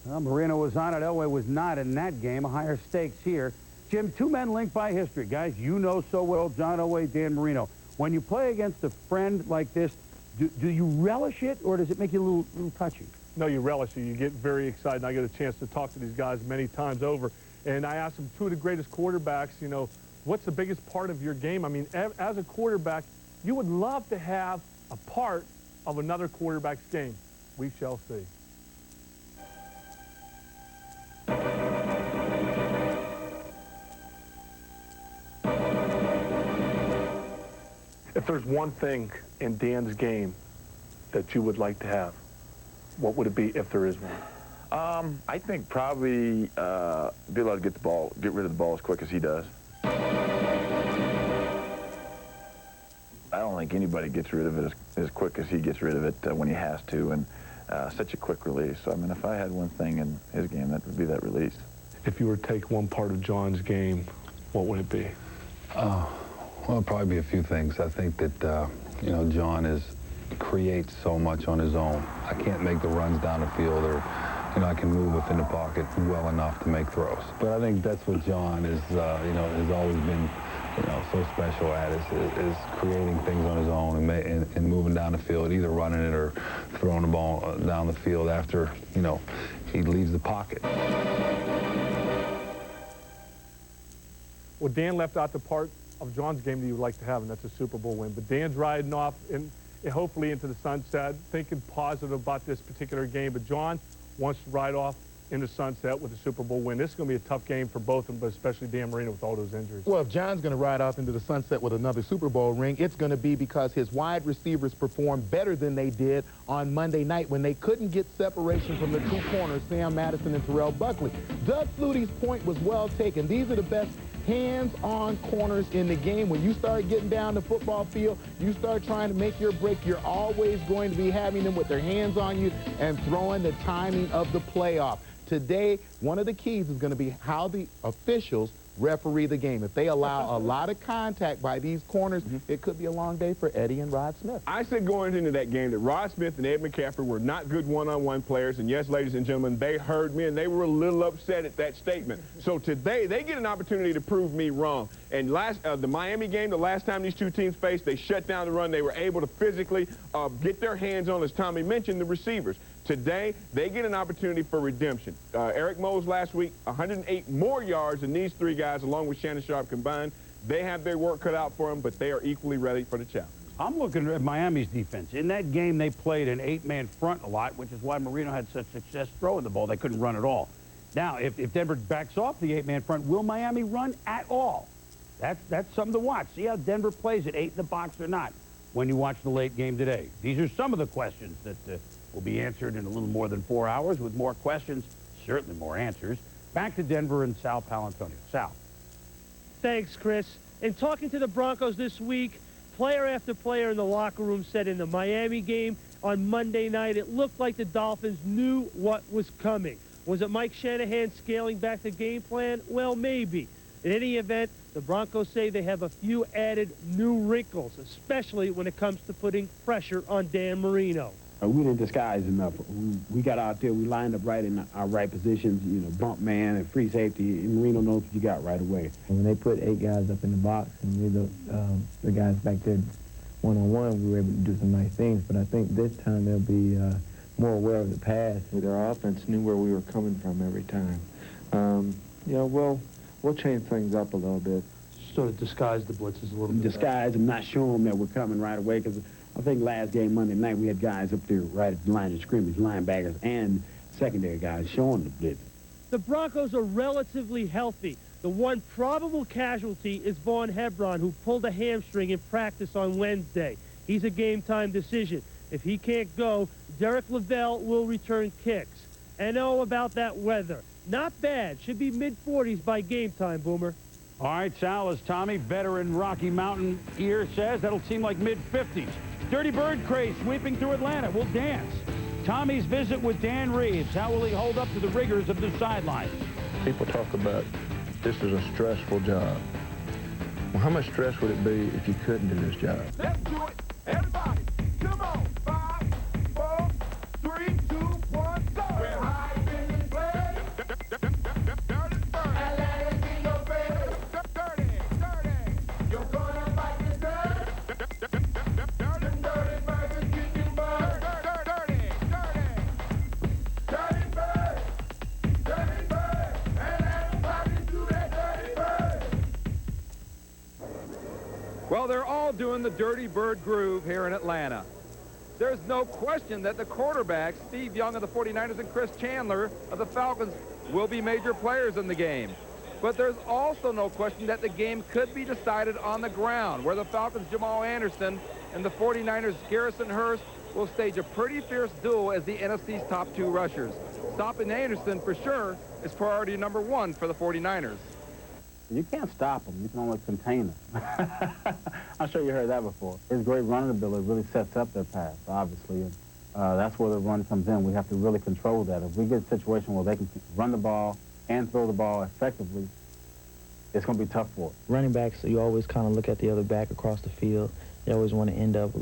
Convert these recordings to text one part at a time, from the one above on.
Well, Marino was on it. Elway was not in that game. A higher stakes here. Jim, two men linked by history. Guys, you know so well, John Elway, Dan Marino. When you play against a friend like this, do you relish it, or does it make you a little touchy? No, you relish it. You get very excited. I get a chance to talk to these guys many times over. And I asked them, two of the greatest quarterbacks, you know, what's the biggest part of your game? I mean, as a quarterback, you would love to have a part of another quarterback's game. We shall see. If there's one thing in Dan's game that you would like to have, what would it be if there is one? I think probably be able to get rid of the ball as quick as he does. I don't think anybody gets rid of it as quick as he gets rid of it when he has to, and such a quick release. So, I mean, if I had one thing in his game, that would be that release. If you were to take one part of John's game, what would it be? Well, probably be a few things. I think that, you know, John creates so much on his own. I can't make the runs down the field, or, you know, I can move within the pocket well enough to make throws. But I think that's what John is, you know, has always been, you know, so special at, is creating things on his own and moving down the field, either running it or throwing the ball down the field after, you know, he leaves the pocket. Well, Dan left out the part of John's game that you would like to have, and that's a Super Bowl win. But Dan's riding off and hopefully into the sunset, thinking positive about this particular game. But John wants to ride off in the sunset with a Super Bowl win. This is going to be a tough game for both of them, but especially Dan Marino with all those injuries. Well, if John's going to ride off into the sunset with another Super Bowl ring, it's going to be because his wide receivers performed better than they did on Monday night when they couldn't get separation from the two corners, Sam Madison and Terrell Buckley. Doug Flutie's point was well taken. These are the best hands-on corners in the game. When you start getting down the football field, you start trying to make your break, you're always going to be having them with their hands on you and throwing the timing of the playoff. Today, one of the keys is going to be how the officials referee the game. If they allow a lot of contact by these corners, it could be a long day for Eddie and Rod Smith. I said going into that game that Rod Smith and Ed McCaffrey were not good one-on-one players, and yes, ladies and gentlemen, they heard me, and they were a little upset at that statement. So today, they get an opportunity to prove me wrong. And the Miami game, the last time these two teams faced, they shut down the run. They were able to physically get their hands on, as Tommy mentioned, the receivers. Today, they get an opportunity for redemption. Eric Mose last week, 108 more yards than these three guys, along with Shannon Sharp combined. They have their work cut out for them, but they are equally ready for the challenge. I'm looking at Miami's defense. In that game, they played an 8-man front a lot, which is why Marino had such success throwing the ball. They couldn't run at all. Now, if Denver backs off the 8-man front, will Miami run at all? That's something to watch. See how Denver plays it, 8 in the box or not, when you watch the late game today. These are some of the questions that will be answered in a little more than 4 hours. With more questions, certainly more answers. Back to Denver and Sal Palantonio. Sal. Thanks, Chris. In talking to the Broncos this week, player after player in the locker room said in the Miami game on Monday night, it looked like the Dolphins knew what was coming. Was it Mike Shanahan scaling back the game plan? Well, maybe. In any event, the Broncos say they have a few added new wrinkles, especially when it comes to putting pressure on Dan Marino. We didn't disguise enough. We got out there, we lined up right in our right positions, you know, bump man and free safety, and Marino knows what you got right away. When they put 8 guys up in the box and we the guys back there one-on-one, we were able to do some nice things, but I think this time they'll be more aware of the pass. Their offense knew where we were coming from every time. You know, we'll change things up a little bit. Sort of disguise the blitzes a little bit. Disguise them, not show them that we're coming right away, because I think last game Monday night we had guys up there right at the line of scrimmage, linebackers and secondary guys showing the blitz. The Broncos are relatively healthy. The one probable casualty is Vaughn Hebron, who pulled a hamstring in practice on Wednesday. He's a game-time decision. If he can't go, Derek Lavelle will return kicks. And oh, about that weather. Not bad. Should be mid-40s by game time, Boomer. All right, Sal, as Tommy, veteran Rocky Mountain ear says, that'll seem like mid-50s. Dirty Bird craze sweeping through Atlanta. We'll dance. Tommy's visit with Dan Reeves. How will he hold up to the rigors of the sidelines? People talk about this is a stressful job. Well, how much stress would it be if you couldn't do this job? Let's do it. Everybody, come on. 5, 4, 3, 2, 1, go. We're hyping and playing. Well, they're all doing the Dirty Bird groove here in Atlanta. There's no question that the quarterbacks, Steve Young of the 49ers and Chris Chandler of the Falcons, will be major players in the game. But there's also no question that the game could be decided on the ground, where the Falcons' Jamal Anderson and the 49ers' Garrison Hurst will stage a pretty fierce duel as the NFC's top 2 rushers. Stopping Anderson, for sure, is priority number 1 for the 49ers. You can't stop them. You can only contain them. I'm sure you heard that before. His great running ability really sets up their pass, obviously. And, that's where the run comes in. We have to really control that. If we get a situation where they can run the ball and throw the ball effectively, it's going to be tough for us. Running backs, you always kind of look at the other back across the field. You always want to end up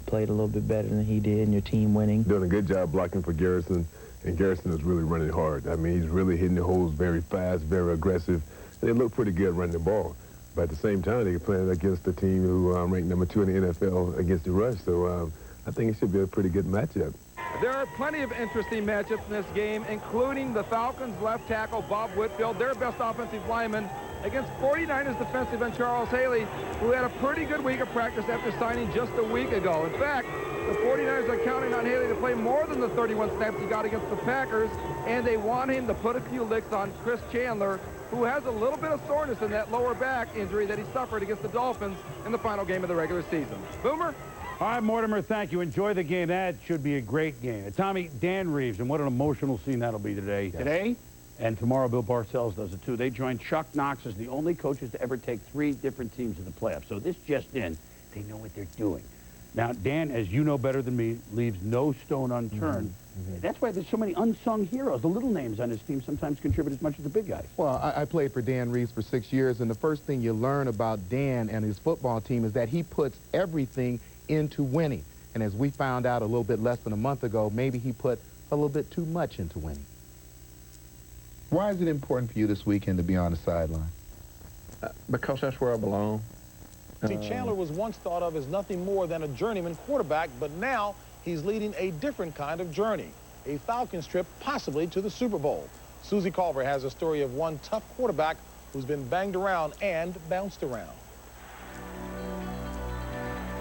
played a little bit better than he did, and your team winning. Doing a good job blocking for Garrison, and Garrison is really running hard. I mean, he's really hitting the holes very fast, very aggressive. They look pretty good running the ball. But at the same time, they're playing against a team who ranked number 2 in the NFL against the rush. So I think it should be a pretty good matchup. There are plenty of interesting matchups in this game, including the Falcons' left tackle, Bob Whitfield, their best offensive lineman, against 49ers defensive end Charles Haley, who had a pretty good week of practice after signing just a week ago. In fact, the 49ers are counting on Haley to play more than the 31 snaps he got against the Packers, and they want him to put a few licks on Chris Chandler, who has a little bit of soreness in that lower back injury that he suffered against the Dolphins in the final game of the regular season. Boomer? All right, Mortimer, thank you. Enjoy the game. That should be a great game. Tommy, Dan Reeves, and what an emotional scene that'll be today. Yes. Today, and tomorrow, Bill Parcells does it too. They join Chuck Knox as the only coaches to ever take 3 different teams to the playoffs. So this just in, they know what they're doing. Now, Dan, as you know better than me, leaves no stone unturned. That's why there's so many unsung heroes. The little names on his team sometimes contribute as much as the big guys. Well, I played for Dan Reeves for 6 years, and the first thing you learn about Dan and his football team is that he puts everything into winning. And as we found out a little bit less than a month ago, maybe he put a little bit too much into winning. Why is it important for you this weekend to be on the sideline? Because that's where I belong. See, Chandler was once thought of as nothing more than a journeyman quarterback, but now he's leading a different kind of journey, a Falcons trip possibly to the Super Bowl. Susie Culver has a story of one tough quarterback who's been banged around and bounced around.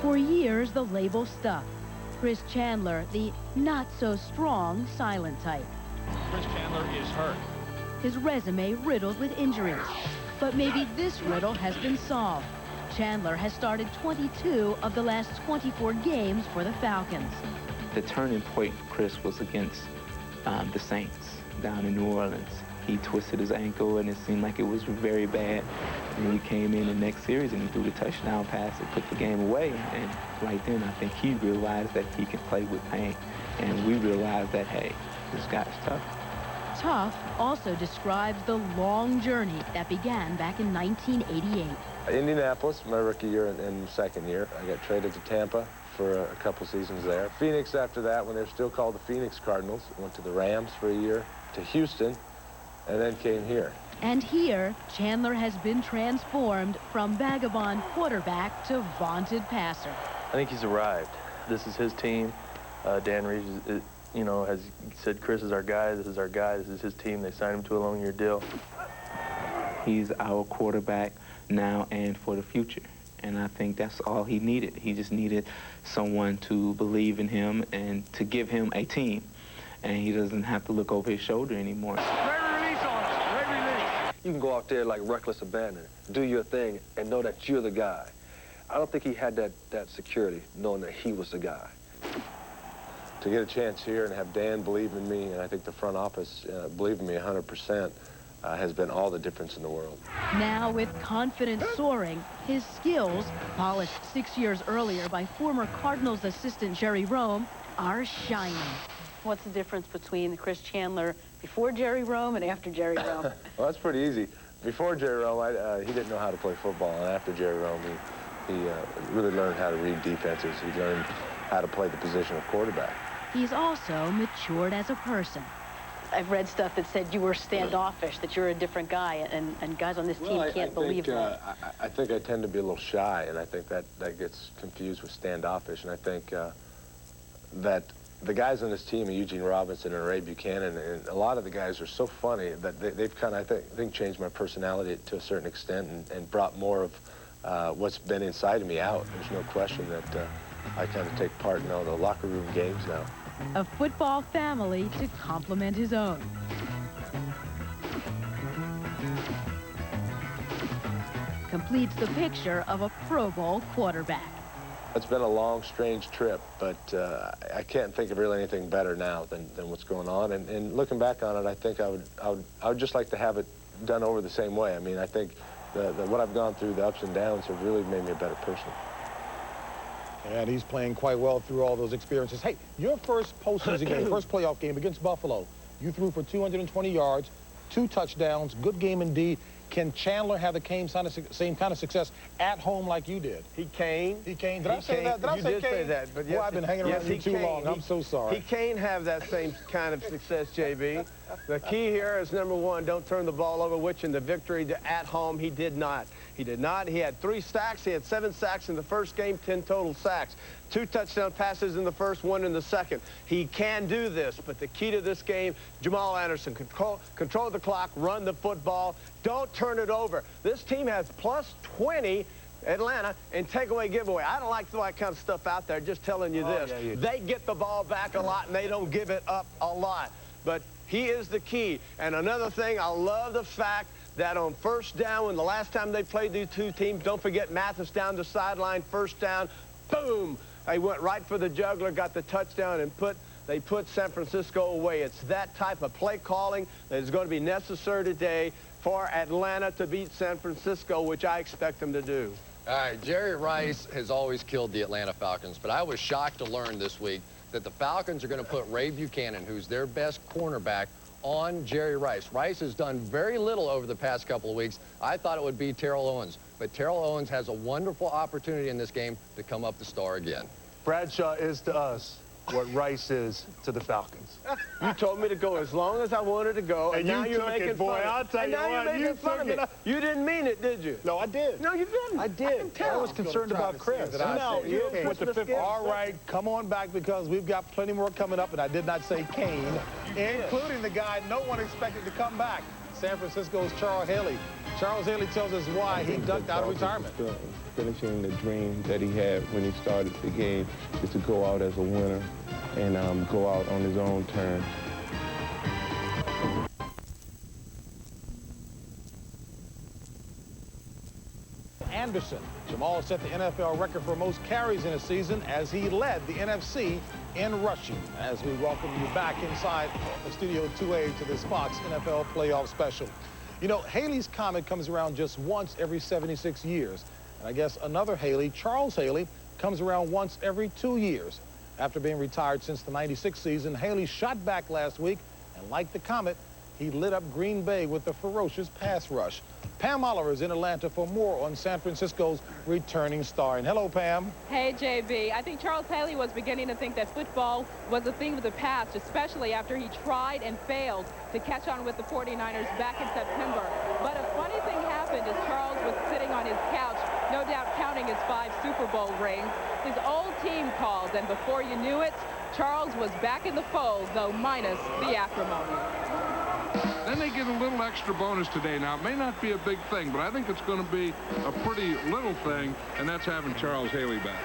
For years, the label stuck. Chris Chandler, the not-so-strong silent type. Chris Chandler is hurt. His resume riddled with injuries. But maybe this riddle has been solved. Chandler has started 22 of the last 24 games for the Falcons. The turning point, Chris, was against the Saints down in New Orleans. He twisted his ankle, and it seemed like it was very bad. And he came in the next series, and he threw the touchdown pass that put the game away. And right then, I think he realized that he can play with pain. And we realized that, hey, this guy's tough. Tough also describes the long journey that began back in 1988. Indianapolis, my rookie year and second year. I got traded to Tampa for a couple seasons there. Phoenix after that, when they were still called the Phoenix Cardinals. Went to the Rams for a year, to Houston, and then came here. And here, Chandler has been transformed from vagabond quarterback to vaunted passer. I think he's arrived. This is his team. Dan Reeves, you know, has said, Chris is our guy, this is our guy, this is his team. They signed him to a one-year deal. He's our quarterback now and for the future. And I think that's all he needed. He just needed someone to believe in him and to give him a team. And he doesn't have to look over his shoulder anymore. You can go out there like reckless abandon, do your thing, and know that you're the guy. I don't think he had that security, knowing that he was the guy. To get a chance here and have Dan believe in me, and I think the front office believe in me 100%, has been all the difference in the world. Now with confidence soaring, his skills, polished 6 years earlier by former Cardinals assistant Jerry Rome, are shining. What's the difference between Chris Chandler before Jerry Rome and after Jerry Rome? Well, that's pretty easy. Before Jerry Rome, he didn't know how to play football, and after Jerry Rome, he really learned how to read defenses. He learned how to play the position of quarterback. He's also matured as a person. I've read stuff that said you were standoffish, that you're a different guy, and guys on this team can't believe that. I think I tend to be a little shy, and I think that gets confused with standoffish, and I think that the guys on this team, Eugene Robinson and Ray Buchanan, and a lot of the guys are so funny that they've kind of, I think, changed my personality to a certain extent and brought more of what's been inside of me out. There's no question that I kind of take part in all the locker room games now. A football family to complement his own. Completes the picture of a Pro Bowl quarterback. It's been a long, strange trip, but I can't think of really anything better now than what's going on. And looking back on it, I think I would just like to have it done over the same way. I mean, I think what I've gone through, the ups and downs, have really made me a better person. And he's playing quite well through all those experiences. Hey, your first postseason game, first playoff game against Buffalo, you threw for 220 yards, 2 touchdowns, good game indeed. Can Chandler have the same kind of success at home like you did? He can. He can. Did I say that? Did I say that? But yes, I've been hanging around you too long. I'm so sorry. He can't have that same kind of success, JB. The key here is, number one, don't turn the ball over, which in the victory at home, he did not. He did not. He had 3 sacks. He had 7 sacks in the first game, 10 total sacks. 2 touchdown passes in the first, 1 in the second. He can do this, but the key to this game, Jamal Anderson, control the clock, run the football, don't turn it over. This team has plus 20, Atlanta, and takeaway giveaway. I don't like that kind of stuff out there, just telling you this. Yeah, they get the ball back a lot, and they don't give it up a lot. But he is the key. And another thing, I love the fact that on first down, when the last time they played these two teams, don't forget Mathis down the sideline, first down, boom. They went right for the juggler, got the touchdown, and they put San Francisco away. It's that type of play calling that is going to be necessary today for Atlanta to beat San Francisco, which I expect them to do. All right, Jerry Rice has always killed the Atlanta Falcons, but I was shocked to learn this week that the Falcons are going to put Ray Buchanan, who's their best cornerback, on Jerry Rice. Rice has done very little over the past couple of weeks. I thought it would be Terrell Owens, but Terrell Owens has a wonderful opportunity in this game to come up the star again. Bradshaw is to us what Rice is to the Falcons. You told me to go as long as I wanted to go, and now you're making fun of me. And now you're making fun of me. You didn't mean it, did you? No, I did. No, you didn't. I did. I was concerned about Chris. No, you with the fifth. All right, come on back because we've got plenty more coming up, and I did not say Kane, including the guy no one expected to come back, San Francisco's Charles Haley. Charles Haley tells us why he ducked out of retirement. Finishing the dream that he had when he started the game is to go out as a winner and go out on his own terms. Anderson. Jamal set the NFL record for most carries in a season as he led the NFC in rushing. As we welcome you back inside of Studio 2A to this Fox NFL Playoff Special. You know, Haley's comet comes around just once every 76 years. And I guess another Haley, Charles Haley, comes around once every 2 years. After being retired since the '96 season, Haley shot back last week, and like the comet, he lit up Green Bay with a ferocious pass rush. Pam Oliver is in Atlanta for more on San Francisco's returning star. And hello, Pam. Hey, JB. I think Charles Haley was beginning to think that football was a thing of the past, especially after he tried and failed to catch on with the 49ers back in September. But a funny thing happened as Charles was sitting on his couch, no doubt counting his 5 Super Bowl rings. His old team called, and before you knew it, Charles was back in the fold, though minus the acrimony. Then they get a little extra bonus today. Now, it may not be a big thing, but I think it's going to be a pretty little thing, and that's having Charles Haley back.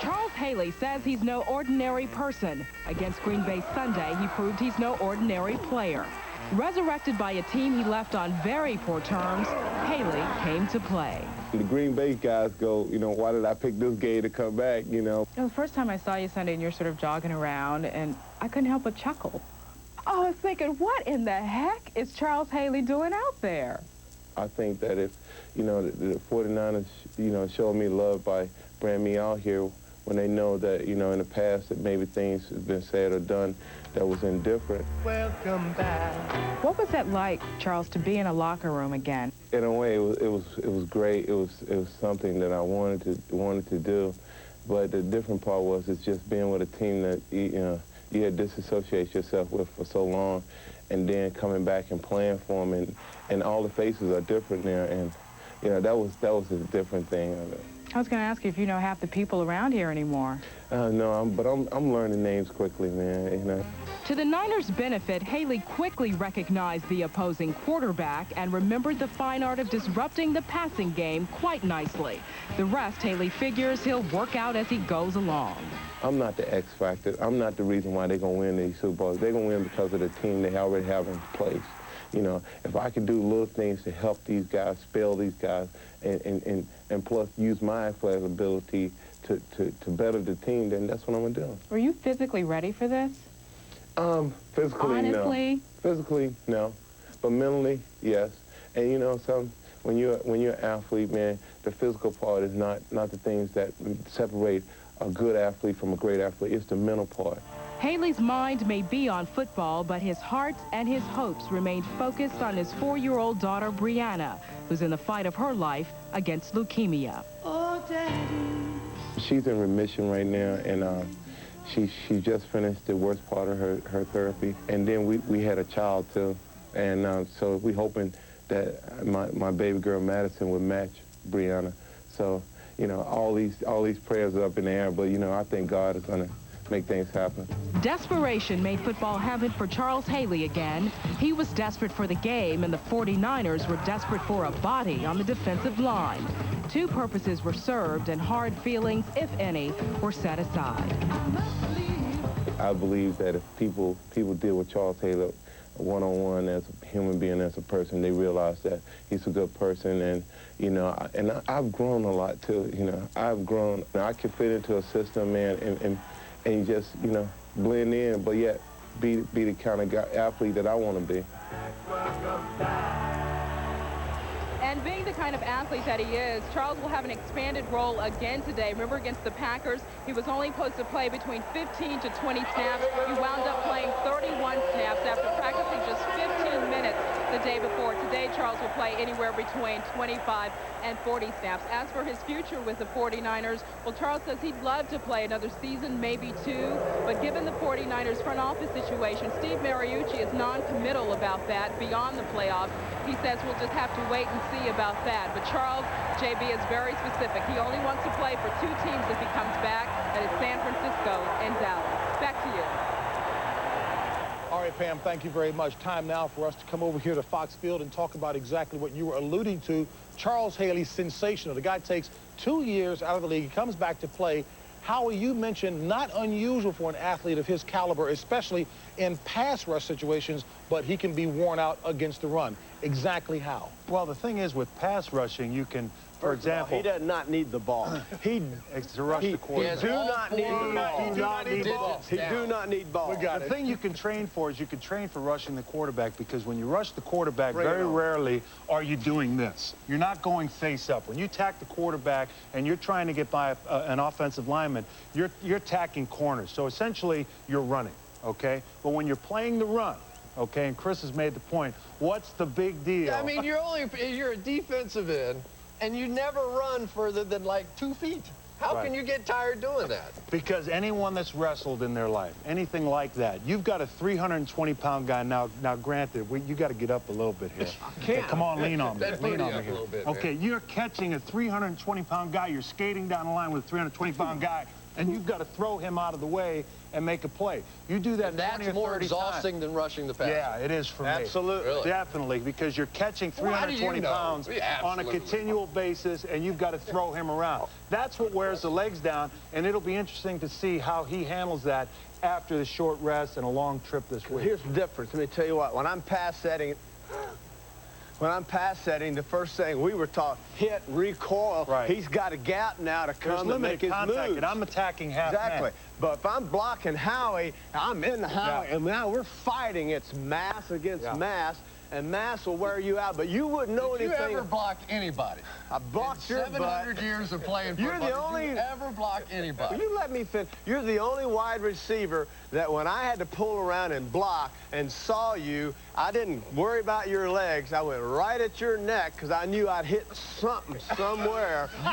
Charles Haley says he's no ordinary person. Against Green Bay Sunday, he proved he's no ordinary player. Resurrected by a team he left on very poor terms, Haley came to play. The Green Bay guys go, you know, why did I pick this game to come back, you know? The first time I saw you Sunday, and you're sort of jogging around, and I couldn't help but chuckle. I was thinking, what in the heck is Charles Haley doing out there? I think that if, you know, the 49ers, you know, showed me love by bringing me out here when they know that, you know, in the past that maybe things have been said or done that was indifferent. Welcome back. What was it like, Charles, to be in a locker room again? In a way, it was great. It was something that I wanted to do, but the different part was it's just being with a team that you had disassociated yourself with for so long, and then coming back and playing for them, and all the faces are different there, and you know that was a different thing of it. I was going to ask you if you know half the people around here anymore. No, but I'm learning names quickly, man. You know. To the Niners' benefit, Haley quickly recognized the opposing quarterback and remembered the fine art of disrupting the passing game quite nicely. The rest, Haley figures, he'll work out as he goes along. I'm not the X factor. I'm not the reason why they're going to win these Super Bowls. They're going to win because of the team they already have in place. You know, if I can do little things to help these guys, spell these guys, and plus use my athletic ability to better the team, then that's what I'm going to do. Were you physically ready for this? Physically, honestly? no. Physically, no. But mentally, yes. And you know, when you're an athlete, man, the physical part is not the things that separate a good athlete from a great athlete. It's the mental part. Haley's mind may be on football, but his heart and his hopes remain focused on his 4-year-old daughter, Brianna, who's in the fight of her life against leukemia. Oh, Daddy. She's in remission right now, and she just finished the worst part of her therapy. And then we had a child, too. And so we're hoping that my baby girl, Madison, would match Brianna. So, you know, all these prayers are up in the air, but, you know, I think God is going to make things happen. Desperation made football heaven for Charles Haley again. He was desperate for the game, and the 49ers were desperate for a body on the defensive line. Two purposes were served, and hard feelings, if any, were set aside. I believe that if people deal with Charles Haley one-on-one as a human being, as a person, they realize that he's a good person, and you know, I've grown a lot too. You know, I've grown. I can fit into a system, man, and just, you know, blend in, but yet be the kind of athlete that I want to be. And being the kind of athlete that he is, Charles will have an expanded role again today. Remember, against the Packers, he was only supposed to play between 15 to 20 snaps. He wound up playing 31 snaps after practicing just 15 minutes the day before. Today, Charles will play anywhere between 25 and 40 snaps. As for his future with the 49ers, well, Charles says he'd love to play another season, maybe two, but given the 49ers front office situation, Steve Mariucci is non-committal about that beyond the playoffs. He says we'll just have to wait and see about that. But Charles, JB, is very specific. He only wants to play for two teams if he comes back. That is San Francisco and Dallas. Back to you. All right, Pam, thank you very much. Time now for us to come over here to Fox Field and talk about exactly what you were alluding to. Charles Haley, sensational. The guy takes 2 years out of the league. He comes back to play. Howie, you mentioned not unusual for an athlete of his caliber, especially in pass rush situations, but he can be worn out against the run. Exactly how? Well, the thing is, with pass rushing, you can, for example... He does not need the ball. He to rush the quarterback. He do not need the ball. He do not need ball. The thing you can train for is you can train for rushing the quarterback, because when you rush the quarterback, very rarely are you doing this. You're not going face up. When you tack the quarterback and you're trying to get by an offensive lineman, you're tacking corners. So essentially, you're running, okay? But when you're playing the run, okay, and Chris has made the point, what's the big deal? Yeah, I mean, you're a defensive end, and you never run further than like 2 feet. How can you get tired doing that? Because anyone that's wrestled in their life, anything like that, you've got a 320-pound guy. Now granted, you got to get up a little bit here. I can't. Come on, lean on me. Lean on me a little bit, okay, you're catching a 320-pound guy. You're skating down the line with a 320-pound guy, and you've got to throw him out of the way and make a play. You do that 20 or 30 That's more exhausting than rushing the passer. Yeah, it is for me. Absolutely. Really? Definitely, because you're catching 320 pounds on a continual basis, and you've got to throw him around. That's what wears the legs down, and it'll be interesting to see how he handles that after the short rest and a long trip this week. Here's the difference. Let me tell you what. When I'm pass setting, the first thing we were taught, hit, recoil. Right. He's got a gap now to come and make his moves. And I'm attacking half Exactly. man. But if I'm blocking Howie, I'm in the Howie, and now we're fighting. It's mass against mass, and mass will wear you out. But you wouldn't know anything. Did you ever block anybody? I blocked your butt. 700 years of playing football, You're the only. did you ever block anybody? Will you let me finish? You're the only wide receiver that when I had to pull around and block and saw you, I didn't worry about your legs. I went right at your neck because I knew I'd hit something somewhere. You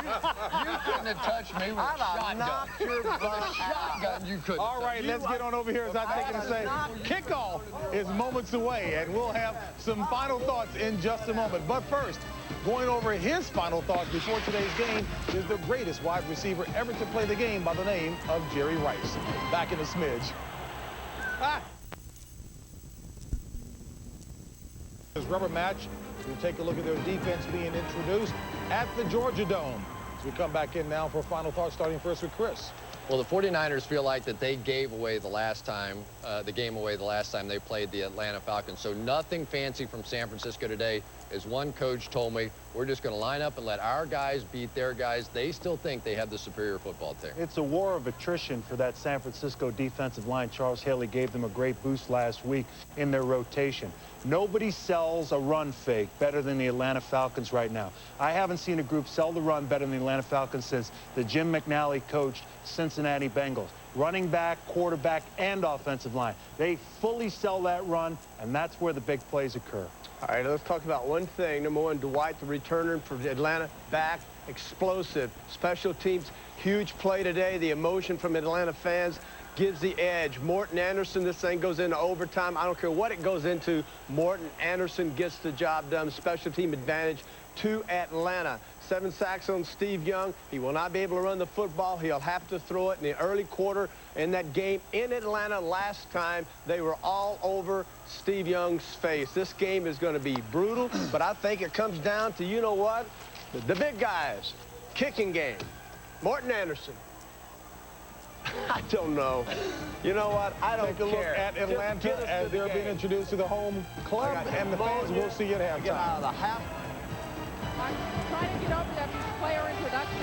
couldn't have touched me with a shotgun. Knocked your butt with a shotgun, you couldn't. All right, let's get on over here as I take it to say kickoff is moments away, and we'll have some some final thoughts in just a moment. But first, going over his final thoughts before today's game is the greatest wide receiver ever to play the game by the name of Jerry Rice. Back in a smidge. This rubber match, we'll take a look at their defense being introduced at the Georgia Dome. As we come back in now for final thoughts, starting first with Chris. Well, the 49ers feel like that they gave away the game away the last time they played the Atlanta Falcons. So nothing fancy from San Francisco today. As one coach told me, we're just going to line up and let our guys beat their guys. They still think they have the superior football team. It's a war of attrition for that San Francisco defensive line. Charles Haley gave them a great boost last week in their rotation. Nobody sells a run fake better than the Atlanta Falcons right now. I haven't seen a group sell the run better than the Atlanta Falcons since the Jim McNally coached Cincinnati Bengals. Running back, quarterback, and offensive line. They fully sell that run, and that's where the big plays occur. All right, let's talk about one thing. Number one, Dwight, the returner for Atlanta, back, explosive. Special teams, huge play today. The emotion from Atlanta fans gives the edge. Morton Anderson, this thing goes into overtime. I don't care what it goes into. Morton Anderson gets the job done. Special team advantage to Atlanta. 7 sacks on Steve Young. He will not be able to run the football. He'll have to throw it in the early quarter. In that game in Atlanta last time, they were all over Steve Young's face. This game is going to be brutal, but I think it comes down to, you know what? The big guys. Kicking game. Morton Anderson. I don't know. You know what? I don't Take a look at Atlanta as they're being introduced to the home club, and the fans will see you at halftime. Get out of the half. I'm trying to get over that player introduction.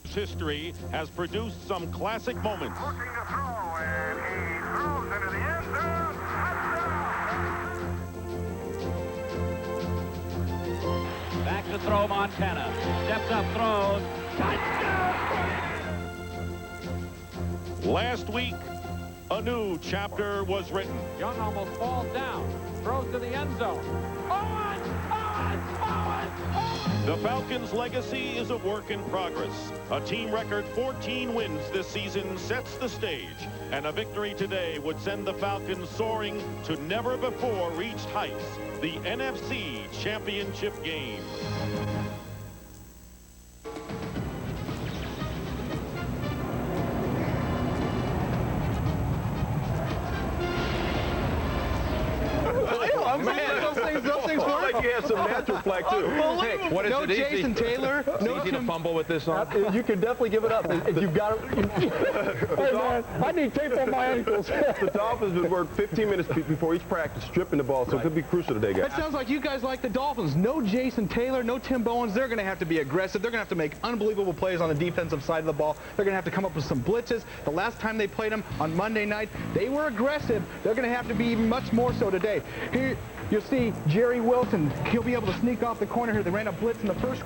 History has produced some classic moments. Looking to throw, and he throws into the end zone. Touchdown! Back to throw, Montana. Steps up, throws. Touchdown! Last week, a new chapter was written. Young almost falls down. Throws to the end zone. Owens! Owens! Owens! Owens! The Falcons' legacy is a work in progress. A team record 14 wins this season sets the stage, and a victory today would send the Falcons soaring to never before reached heights, the NFC Championship game. Those things work. Like you had some natural flack too. Hey, what is no it easy? Jason Taylor. No Easy Tim... to fumble with this on. You can definitely give it up if you've got it. Hey man, I need tape on my ankles. The Dolphins would work 15 minutes before each practice, stripping the ball, so it could be crucial today, guys. That sounds like you guys like the Dolphins. No Jason Taylor, no Tim Bowens. They're going to have to be aggressive. They're going to have to make unbelievable plays on the defensive side of the ball. They're going to have to come up with some blitzes. The last time they played them on Monday night, they were aggressive. They're going to have to be even much more so today. Here, you'll see Jerry Wilson. He'll be able to sneak off the corner here. They ran a blitz in the first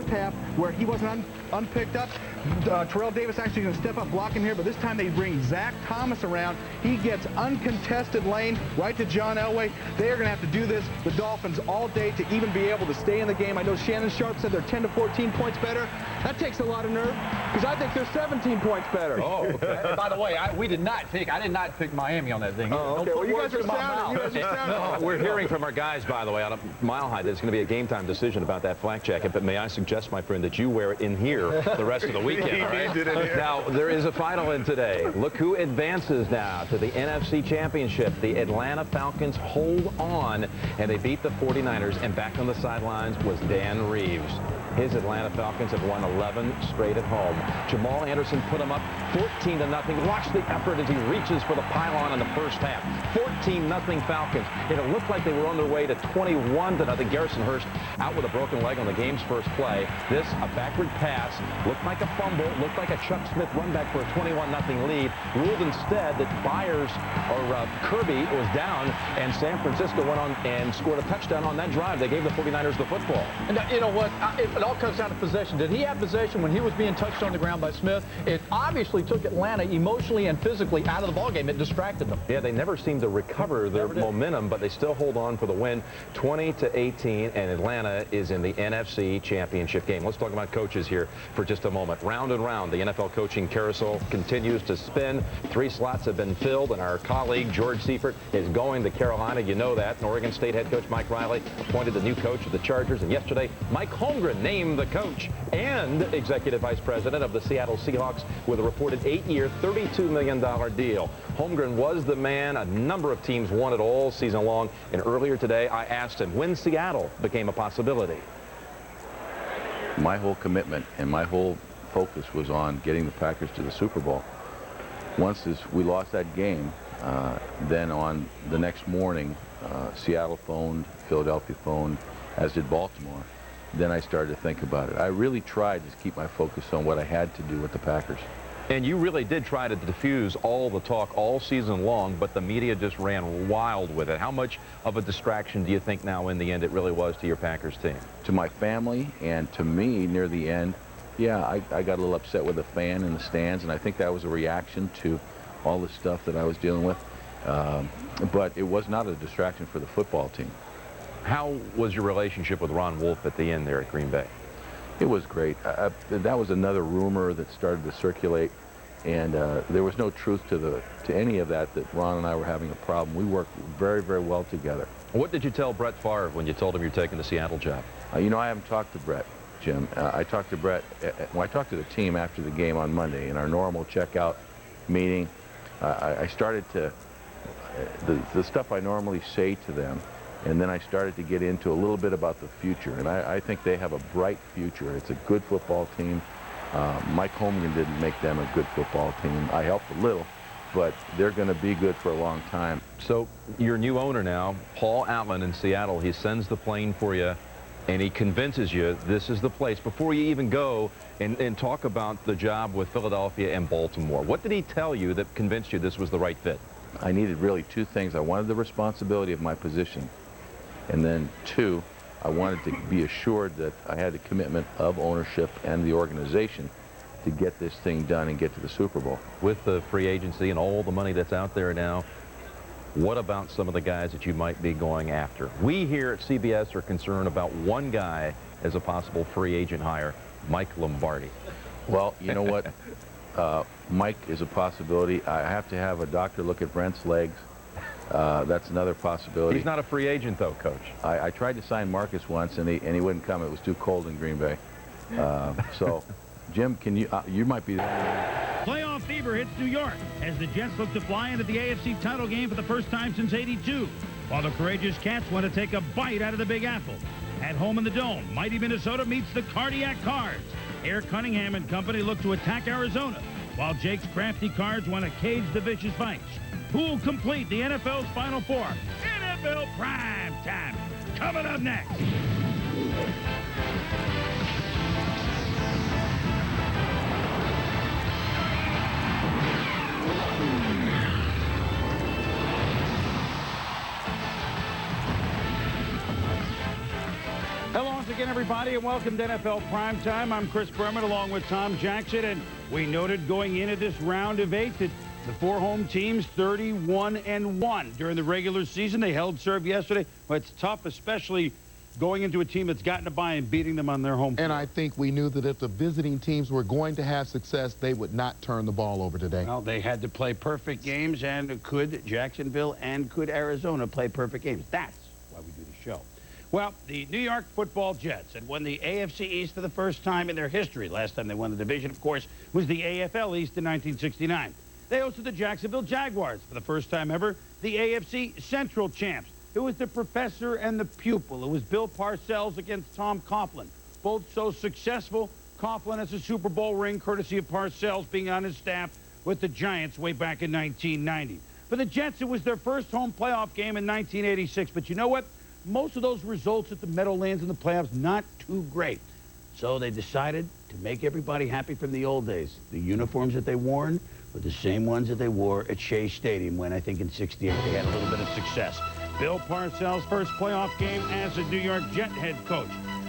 half where he wasn't unpicked up. Terrell Davis actually going to step up, block him here, but this time they bring Zach Thomas around. He gets uncontested lane right to John Elway. They are going to have to do this, the Dolphins, all day to even be able to stay in the game. I know Shannon Sharp said they're 10 to 14 points better. That takes a lot of nerve because I think they're 17 points better. Oh, okay. By the way, I did not pick Miami on that thing. Oh, okay. Well, you guys are sounding. No, we're hearing from our guys, by the way, on a Mile High that it's going to be a game-time decision about that flak jacket, but may I suggest, my friend, that you wear it in here the rest of the weekend, all right? Now, there is a final in today. Look who advances now to the NFC Championship. The Atlanta Falcons hold on, and they beat the 49ers, and back on the sidelines was Dan Reeves. His Atlanta Falcons have won 11 straight at home. Jamal Anderson put them up 14-0. Watch the effort as he reaches for the pylon in the first half. 14-0 Falcons. And it looked like they were on their way to 21-0. Garrison Hurst out with a broken leg on the game's first play. This, a backward pass, looked like a fumble, looked like a Chuck Smith run back for a 21-0 lead. Ruled instead that Kirby was down, and San Francisco went on and scored a touchdown on that drive. They gave the 49ers the football. And you know what? all comes down to possession. Did he have possession when he was being touched on the ground by Smith? It obviously took Atlanta emotionally and physically out of the ballgame. It distracted them. Yeah, they never seem to recover their momentum, but they still hold on for the win, 20-18, and Atlanta is in the NFC Championship game. Let's talk about coaches here for just a moment. Round and round, the NFL coaching carousel continues to spin. 3 slots have been filled, and our colleague George Seifert is going to Carolina. You know that. And Oregon State head coach Mike Riley appointed the new coach of the Chargers, and yesterday Mike Holmgren named the coach and executive vice president of the Seattle Seahawks with a reported 8-year, $32 million deal. Holmgren was the man a number of teams wanted all season long, and earlier today I asked him when Seattle became a possibility. My whole commitment and my whole focus was on getting the Packers to the Super Bowl. Once we lost that game, then on the next morning, Seattle phoned, Philadelphia phoned, as did Baltimore. Then I started to think about it. I really tried to keep my focus on what I had to do with the Packers. And you really did try to diffuse all the talk all season long, but the media just ran wild with it. How much of a distraction do you think now in the end it really was to your Packers team? To my family and to me near the end, yeah, I got a little upset with the fan in the stands, and I think that was a reaction to all the stuff that I was dealing with. But it was not a distraction for the football team. How was your relationship with Ron Wolf at the end there at Green Bay? It was great. That was another rumor that started to circulate, and there was no truth to any of that Ron and I were having a problem. We worked very, very well together. What did you tell Brett Favre when you told him you're taking the Seattle job? You know, I haven't talked to Brett, Jim. I talked to Brett, well, I talked to the team after the game on Monday in our normal checkout meeting. I started to, the stuff I normally say to them, and then I started to get into a little bit about the future, and I think they have a bright future. It's a good football team. Mike Holmgren didn't make them a good football team. I helped a little, but they're going to be good for a long time. So your new owner now, Paul Allen in Seattle, he sends the plane for you, and he convinces you this is the place before you even go and talk about the job with Philadelphia and Baltimore. What did he tell you that convinced you this was the right fit? I needed really 2 things. I wanted the responsibility of my position, and then 2, I wanted to be assured that I had the commitment of ownership and the organization to get this thing done and get to the Super Bowl. With the free agency and all the money that's out there now, what about some of the guys that you might be going after? We here at CBS are concerned about one guy as a possible free agent hire, Mike Lombardi. Well, you know what? Mike is a possibility. I have to have a doctor look at Brent's legs. That's another possibility. He's not a free agent, though, Coach. I tried to sign Marcus once, and he wouldn't come. It was too cold in Green Bay. So, Jim, can you might be there. Playoff fever hits New York as the Jets look to fly into the AFC title game for the first time since '82, while the courageous Cats want to take a bite out of the Big Apple. At home in the Dome, mighty Minnesota meets the Cardiac Cards. Air Cunningham and company look to attack Arizona, while Jake's crafty Cards want to cage the vicious Vikes. Who will complete the NFL's Final Four? NFL Prime Time, coming up next. Hello once again, everybody, and welcome to NFL Primetime. I'm Chris Berman along with Tom Jackson, and we noted going into this round of 8 that the 4 home teams 31-1 during the regular season. They held serve yesterday, but it's tough, especially going into a team that's gotten a bye and beating them on their home field. And I think we knew that if the visiting teams were going to have success, they would not turn the ball over today. Well, they had to play perfect games, and could Jacksonville and could Arizona play perfect games? That's why we do the show. Well, the New York Football Jets had won the AFC East for the first time in their history. Last time they won the division, of course, was the AFL East in 1969. They hosted the Jacksonville Jaguars for the first time ever, the AFC Central champs. It was the professor and the pupil. It was Bill Parcells against Tom Coughlin. Both so successful, Coughlin has a Super Bowl ring courtesy of Parcells being on his staff with the Giants way back in 1990. For the Jets, it was their first home playoff game in 1986. But you know what? Most of those results at the Meadowlands in the playoffs, not too great. So they decided to make everybody happy from the old days. The uniforms that they wore were the same ones that they wore at Shea Stadium when, I think, in '68 they had a little bit of success. Bill Parcells' first playoff game as a New York Jet head coach.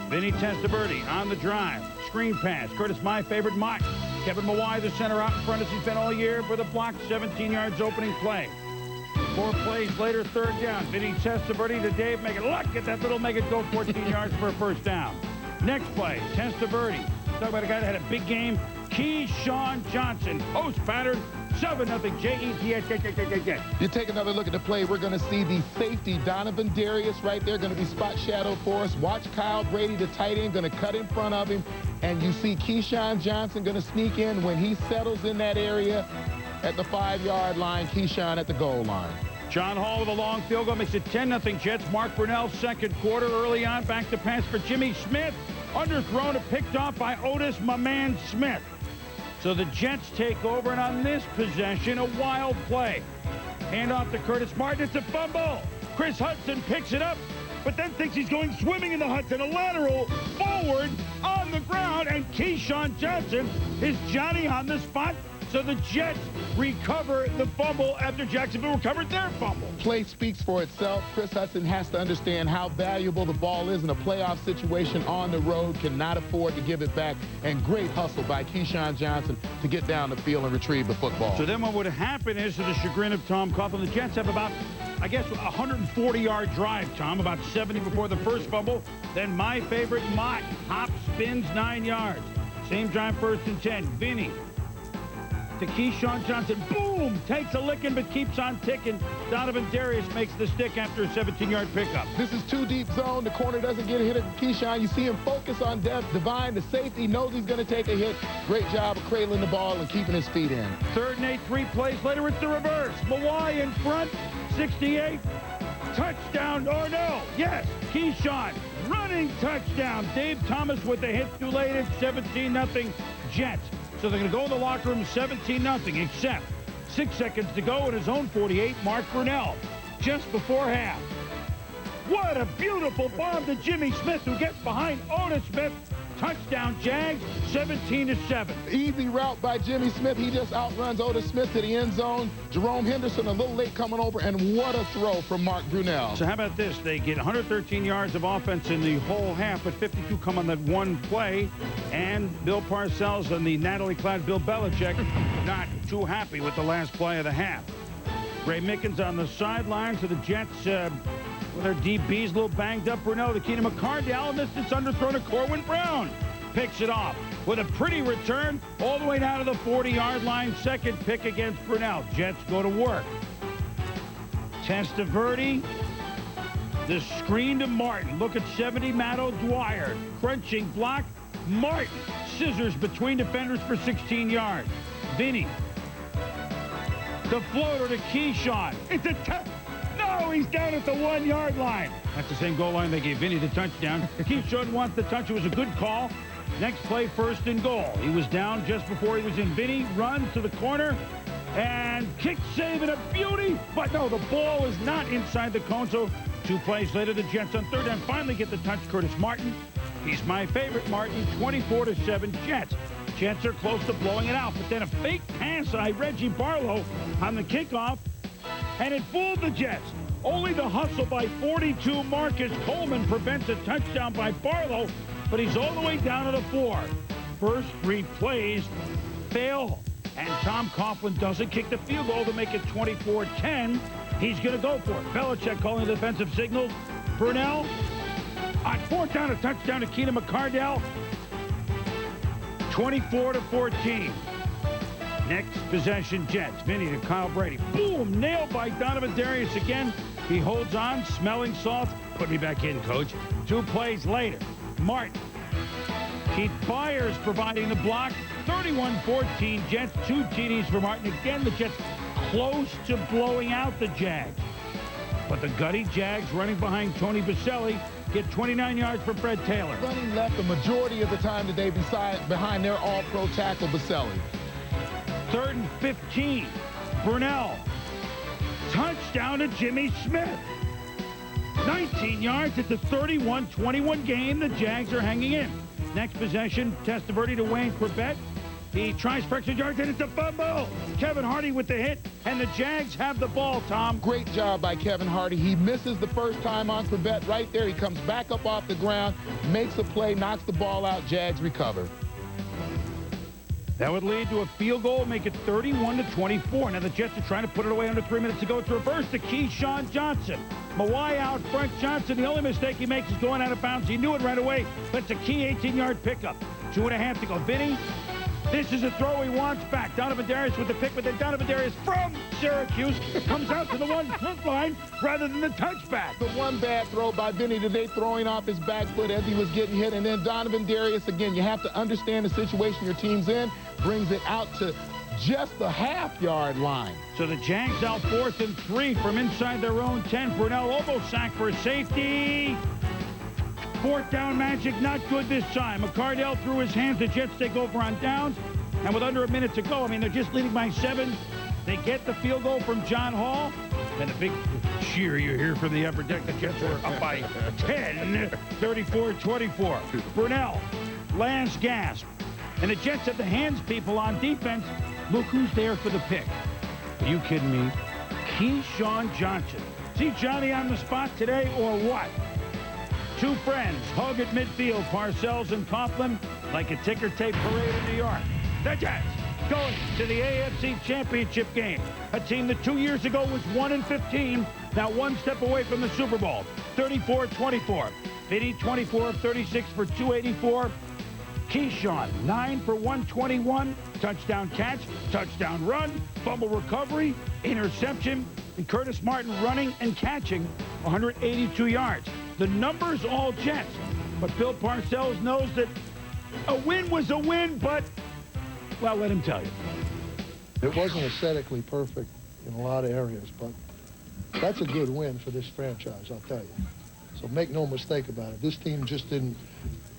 Vinny Testaverde on the drive. Screen pass. Curtis, my favorite, Mike. Kevin Mawai, the center, out in front as he's been all year for the block. 17 yards opening play. 4 plays later, third down. Vinny Testaverde to Dave Meggett. Look at that little Meggett go 14 yards for a first down. Next play, Testaverde. Talk about a guy that had a big game. Keyshawn Johnson, post pattern, 7-0 Jets. You take another look at the play. We're going to see the safety, Donovan Darius, right there, going to be spot shadow for us. Watch Kyle Brady, the tight end, going to cut in front of him. And you see Keyshawn Johnson going to sneak in when he settles in that area at the 5-yard line. Keyshawn at the goal line. John Hall with a long field goal makes it 10-0 Jets. Mark Brunell, second quarter, early on, back to pass for Jimmy Smith. Underthrown and picked off by Otis, my man Smith. So the Jets take over, and on this possession, a wild play. Hand off to Curtis Martin. It's a fumble. Chris Hudson picks it up, but then thinks he's going swimming in the Hudson. A lateral forward on the ground, and Keyshawn Johnson is Johnny on the spot. So the Jets recover the fumble after Jacksonville recovered their fumble. Play speaks for itself. Chris Hudson has to understand how valuable the ball is in a playoff situation on the road, cannot afford to give it back, and great hustle by Keyshawn Johnson to get down the field and retrieve the football. So then what would happen is, to the chagrin of Tom Coughlin, the Jets have about, I guess, a 140-yard drive, Tom, about 70 before the first fumble. Then my favorite, Mott, hop, spins 9 yards. Same drive, 1st and 10. Vinny to Keyshawn Johnson. Boom! Takes a licking, but keeps on ticking. Donovan Darius makes the stick after a 17-yard pickup. This is too deep zone. The corner doesn't get a hit at Keyshawn. You see him focus on depth. Divine, the safety, knows he's going to take a hit. Great job of cradling the ball and keeping his feet in. 3rd and 8, 3 plays later. It's the reverse. Mawai in front. 68. Touchdown. Or no. Yes. Keyshawn. Running touchdown. Dave Thomas with the hit too late. It's 17-0 Jets. So they're going to go in the locker room 17-0, except 6 seconds to go in his own 48, Mark Brunell, just before half. What a beautiful bomb to Jimmy Smith, who gets behind Otis Smith. Touchdown, Jags, 17-7. Easy route by Jimmy Smith. He just outruns Otis Smith to the end zone. Jerome Henderson a little late coming over, and what a throw from Mark Brunell. So how about this? They get 113 yards of offense in the whole half, but 52 come on that one play. And Bill Parcells and the Natalie-clad Bill Belichick not too happy with the last play of the half. Ray Mickens on the sideline, so the Jets, with their DBs a little banged up. Brunell to Keenan McCardell, and this is underthrown to Corwin Brown. Picks it off with a pretty return all the way down to the 40-yard line. Second pick against Brunell. Jets go to work. Testaverde, the screen to Martin. Look at 70, Matt O'Dwyer. Crunching block. Martin, scissors between defenders for 16 yards. Vinny, the floater to Keyshawn. It's a no, he's down at the 1-yard line. That's the same goal line they gave Vinny the touchdown. Keyshawn wants the touch. It was a good call. Next play, 1st and goal. He was down just before he was in. Vinny runs to the corner and kick save and a beauty. But no, the ball is not inside the cone. So 2 plays later, the Jets on 3rd down finally get the touch. Curtis Martin. He's my favorite, Martin. 24-7 Jets. Jets are close to blowing it out. But then a fake pass by Reggie Barlow on the kickoff, and it fooled the Jets. Only the hustle by 42 Marcus Coleman prevents a touchdown by Barlow, but he's all the way down to the 4. First 3 plays fail, and Tom Coughlin doesn't kick the field goal to make it 24-10. He's going to go for it. Belichick calling the defensive signals. Brunell on 4th down, a touchdown to Keenan McCardell. 24-14. Next possession, Jets. Vinny to Kyle Brady. Boom! Nailed by Donovan Darius again. He holds on, smelling salt. Put me back in, coach. 2 plays later. Martin. Keith Byers providing the block. 31-14 Jets. 2 TDs for Martin. Again, the Jets close to blowing out the Jags. But the gutty Jags running behind Tony Baselli get 29 yards for Fred Taylor. Running left the majority of the time today behind their all-pro tackle Baselli. 3rd and 15. Brunell. Touchdown to Jimmy Smith. 19 yards. It's a 31-21 game. The Jags are hanging in. Next possession, Testaverde to Wayne Corbett. He tries for extra yards, and it's a fumble. Kevin Hardy with the hit, and the Jags have the ball, Tom. Great job by Kevin Hardy. He misses the first time on Corbett right there. He comes back up off the ground, makes a play, knocks the ball out. Jags recover. That would lead to a field goal, make it 31-24. Now the Jets are trying to put it away under 3 minutes to go. It's reverse to Keyshawn Johnson. Mawai out front. Johnson, the only mistake he makes is going out of bounds. He knew it right away, but it's a key 18-yard pickup. 2.5 to go. Vinny, this is a throw he wants back. Donovan Darius with the pick, but then Donovan Darius from Syracuse comes out to the 1-foot line rather than the touchback. The one bad throw by Vinny today, throwing off his back foot as he was getting hit. And then Donovan Darius, again, you have to understand the situation your team's in, brings it out to just the half-yard line. So the Jags out 4th and 3 from inside their own 10. Brunell almost sacked for a safety. 4th down magic, not good this time. McCardell threw his hands. The Jets take over on downs. And with under a minute to go, I mean, they're just leading by 7. They get the field goal from John Hall. And a big cheer you hear from the upper deck. The Jets were up by 10, 34-24. Brunell, last gasp. And the Jets have the hands people on defense. Look who's there for the pick. Are you kidding me? Keyshawn Johnson. See Johnny on the spot today or what? Two friends hug at midfield, Parcells and Coughlin, like a ticker tape parade in New York. The Jets going to the AFC Championship game. A team that 2 years ago was 1-15, now one step away from the Super Bowl. 34-24. Vinny, 24 of 36 for 284. Keyshawn, 9 for 121. Touchdown catch, touchdown run, fumble recovery, interception, and Curtis Martin running and catching 182 yards. The numbers all Jets, but Bill Parcells knows that a win was a win, but, well, let him tell you. It wasn't aesthetically perfect in a lot of areas, but that's a good win for this franchise, I'll tell you. So make no mistake about it. This team just didn't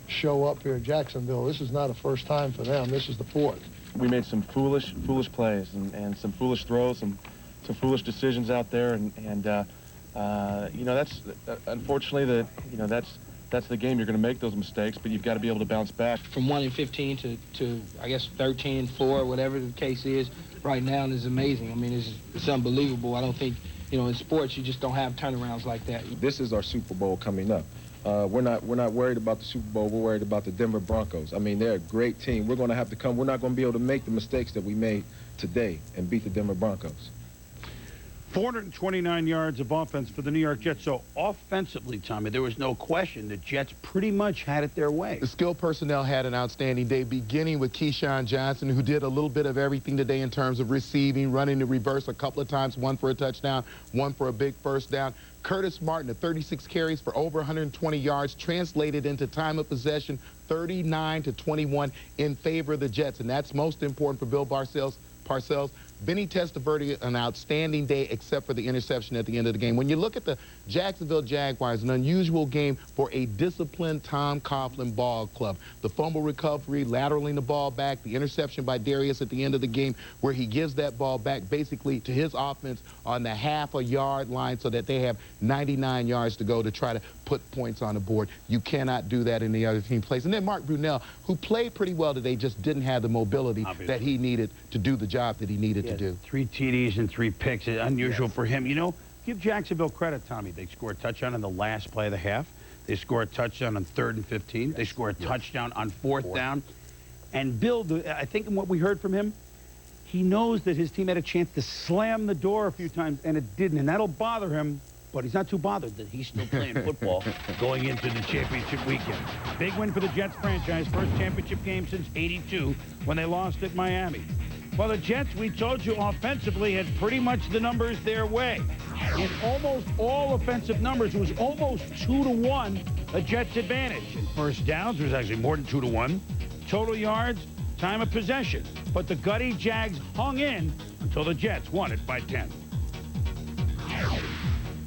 show up here in Jacksonville. This is not a first time for them. This is the 4th. We made some foolish plays and some foolish throws, some foolish decisions out there, and you know, that's unfortunately that's the game. You're going to make those mistakes, but you've got to be able to bounce back. From 1-15 to I guess 13-4, whatever the case is right now, is amazing. I mean, it's unbelievable. I don't think, you know, in sports you just don't have turnarounds like that. This is our Super Bowl coming up. We're not worried about the Super Bowl. We're worried about the Denver Broncos. I mean, they're a great team. We're going to have to come. We're not going to be able to make the mistakes that we made today and beat the Denver Broncos. 429 yards of offense for the New York Jets. So offensively, Tommy, there was no question the Jets pretty much had it their way. The skill personnel had an outstanding day, beginning with Keyshawn Johnson, who did a little bit of everything today in terms of receiving, running the reverse a couple of times, one for a touchdown, one for a big first down. Curtis Martin, 36 carries for over 120 yards, translated into time of possession, 39-21 in favor of the Jets. And that's most important for Bill Parcells. Vinny Testaverde, an outstanding day, except for the interception at the end of the game. When you look at the Jacksonville Jaguars, an unusual game for a disciplined Tom Coughlin ball club. The fumble recovery, lateraling the ball back, the interception by Darius at the end of the game, where he gives that ball back basically to his offense on the half-a-yard line so that they have 99 yards to go to try to put points on the board. You cannot do that in the other team plays. And then Mark Brunell, who played pretty well today, just didn't have the mobility that he needed to do the job that he needed to do. 3 TDs and 3 picks. It's unusual for him. You know, give Jacksonville credit, Tommy. They scored a touchdown in the last play of the half. They scored a touchdown on 3rd and 15. They scored a touchdown on 4th down. And Bill, I think in what we heard from him, he knows that his team had a chance to slam the door a few times, and it didn't. And that'll bother him. But he's not too bothered that he's still playing football going into the championship weekend. Big win for the Jets franchise. First championship game since '82 when they lost at Miami. Well, the Jets, we told you, offensively had pretty much the numbers their way. In almost all offensive numbers, it was almost 2-1 a Jets advantage. In first downs, it was actually more than 2-1. Total yards, time of possession. But the gutty Jags hung in until the Jets won it by 10.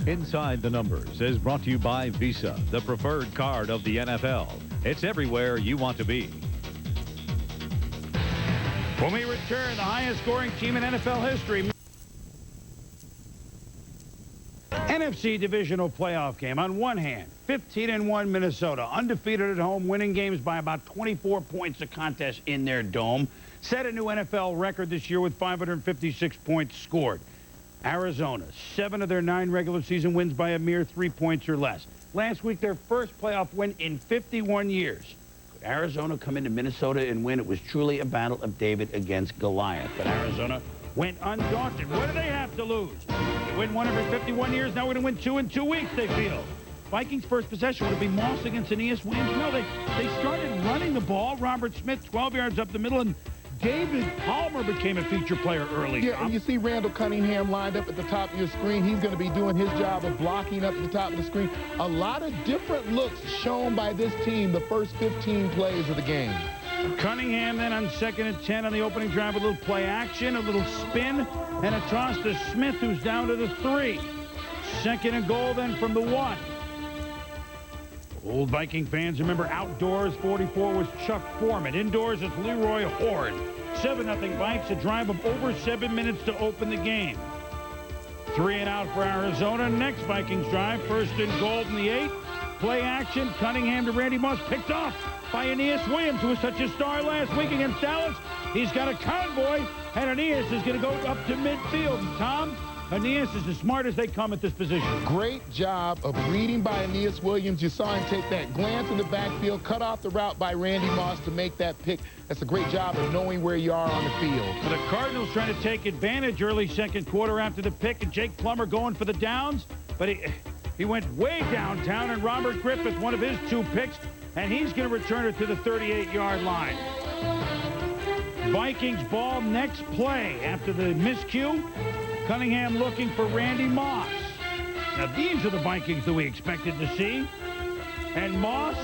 Inside the Numbers is brought to you by Visa, the preferred card of the NFL. It's everywhere you want to be. When we return, the highest scoring team in NFL history. NFC Divisional playoff game. On one hand, 15-1 Minnesota, undefeated at home, winning games by about 24 points a contest in their dome. Set a new NFL record this year with 556 points scored. Arizona, 7 of their 9 regular season wins by a mere 3 points or less. Last week, their first playoff win in 51 years. Could Arizona come into Minnesota and win? It was truly a battle of David against Goliath. But Arizona went undaunted. What do they have to lose? They win 1 every 51 years. Now we're going to win 2 in 2 weeks, they feel. Vikings' first possession would it be Moss against Aeneas Williams? No, they started running the ball. Robert Smith, 12 yards up the middle, and David Palmer became a feature player early. Yeah, and you see Randall Cunningham lined up at the top of your screen. He's going to be doing his job of blocking up at the top of the screen. A lot of different looks shown by this team the first 15 plays of the game. Cunningham then on 2nd and 10 on the opening drive, a little play action, a little spin, and a toss to Smith, who's down to the 3. 2nd and goal then from the 1. Old Viking fans remember outdoors, 44 was Chuck Foreman. Indoors, it's Leroy Horde. 7-0 Vikes, a drive of over 7 minutes to open the game. 3 and out for Arizona. Next Vikings drive, 1st and goal from the 8. Play action, Cunningham to Randy Moss, picked off by Aeneas Williams, who was such a star last week against Dallas. He's got a convoy, and Aeneas is going to go up to midfield. And Tom, Aeneas is as smart as they come at this position. Great job of reading by Aeneas Williams. You saw him take that glance in the backfield, cut off the route by Randy Moss to make that pick. That's a great job of knowing where you are on the field. The Cardinals trying to take advantage early 2nd quarter after the pick, and Jake Plummer going for the downs, but he went way downtown, and Robert Griffith, one of his 2 picks, and he's going to return it to the 38-yard line. Vikings ball next play after the miscue. Cunningham looking for Randy Moss. Now, these are the Vikings that we expected to see. And Moss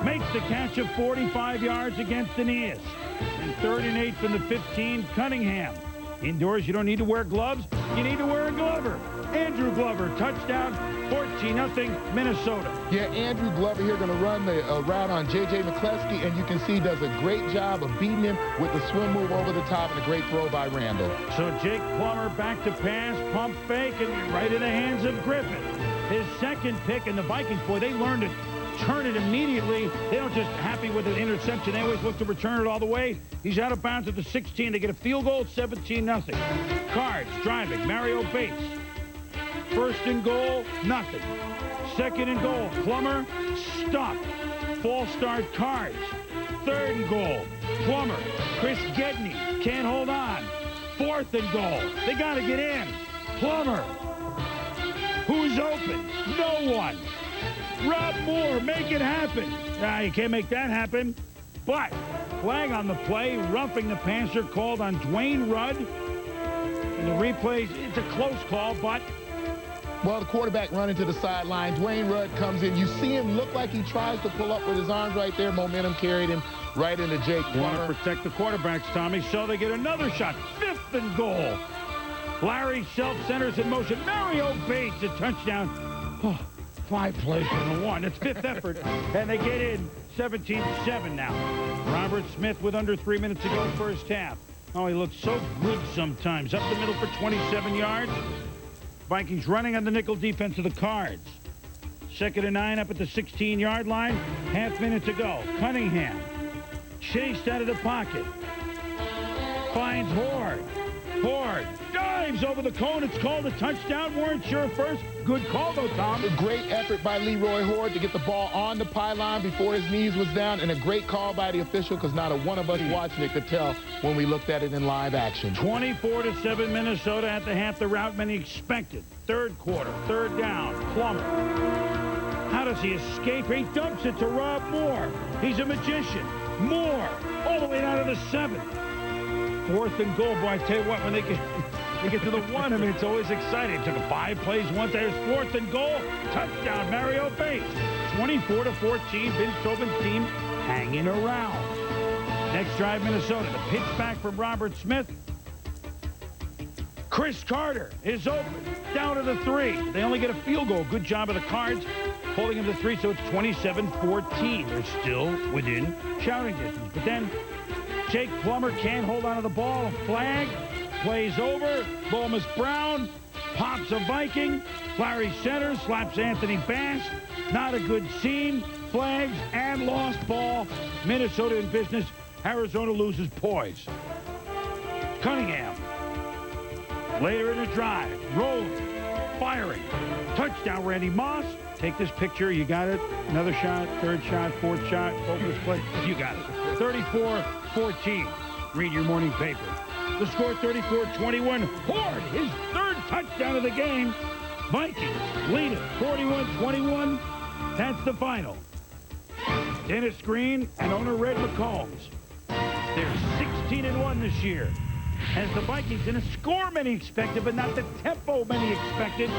makes the catch of 45 yards against Aeneas. And 3rd and 8 from the 15, Cunningham. Indoors, you don't need to wear gloves. You need to wear a Glover. Andrew Glover, touchdown, 14-0 Minnesota. Yeah, Andrew Glover here going to run the route on J.J. McCleskey, and you can see does a great job of beating him with the swim move over the top and a great throw by Randall. So Jake Plummer back to pass, pump fake, and right in the hands of Griffith. His 2nd pick, and the Vikings, boy, they learned to turn it immediately. They don't just happy with an interception. They always look to return it all the way. He's out of bounds at the 16. They get a field goal, 17-0. Cards driving, Mario Bates. 1st and goal, nothing. 2nd and goal, Plummer, stop. False start, Cards. 3rd and goal, Plummer. Chris Gedney can't hold on. 4th and goal, they got to get in. Plummer. Who's open? No one. Rob Moore, make it happen. You can't make that happen. But flag on the play, roughing the passer called on Dwayne Rudd. And the replays, it's a close call, but... Well, the quarterback running to the sideline. Dwayne Rudd comes in. You see him look like he tries to pull up with his arms right there. Momentum carried him right into Jake Plummer. Want to protect the quarterbacks, Tommy, so they get another shot. 5th and goal. Larry self-centers in motion. Mario Bates, a touchdown. 5 plays for the 1. It's 5th effort, and they get in 17-7 now. Robert Smith with under 3 minutes to go first half. Oh, he looks so good sometimes. Up the middle for 27 yards. Vikings running on the nickel defense of the Cards. 2nd and 9 up at the 16-yard line. Half minute to go. Cunningham chased out of the pocket. Finds Horde. Horde dives over the cone. It's called a touchdown. Weren't sure first. Good call, though, Tom. A great effort by Leroy Horde to get the ball on the pylon before his knees was down, and a great call by the official because not a one of us watching it could tell when we looked at it in live action. 24-7 Minnesota at the half, the route many expected. 3rd quarter, 3rd down, Plummer. How does he escape? He dumps it to Rob Moore. He's a magician. Moore, all the way down to the 7th. 4th and goal. Boy, I tell you what, when they get to the 1, I mean, it's always exciting. It took 5 plays once. There's 4th and goal. Touchdown, Mario Bates. 24-14, Vince Tobin's team hanging around. Next drive, Minnesota. The pitch back from Robert Smith. Chris Carter is open. Down to the 3. They only get a field goal. Good job of the Cards holding him to 3, so it's 27-14. They're still within shouting distance. But then Jake Plummer can't hold on to the ball. A flag. Plays over. Lomas Brown pops a Viking. Larry centers, slaps Anthony Bass. Not a good scene. Flags and lost ball. Minnesota in business. Arizona loses poise. Cunningham. Later in the drive. Rolling. Firing. Touchdown, Randy Moss. Take this picture. You got it. Another shot. Third shot. Fourth shot. Focus play. You got it. 34-14. Read your morning paper. The score 34-21. Horde, his third touchdown of the game. Vikings lead it 41-21. That's the final. Dennis Green and owner Red McCombs. They're 16-1 this year. As the Vikings didn't score many expected, but not the tempo many expected.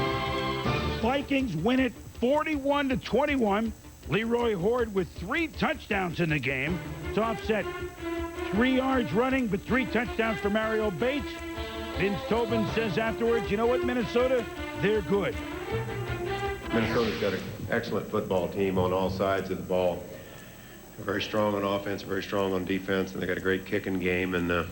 Vikings win it 41-21. Leroy Horde with 3 touchdowns in the game to offset 3 yards running, but 3 touchdowns for Mario Bates. Vince Tobin says afterwards, you know what, Minnesota? They're good. Minnesota's got an excellent football team on all sides of the ball. They're very strong on offense, very strong on defense, and they got a great kicking game. And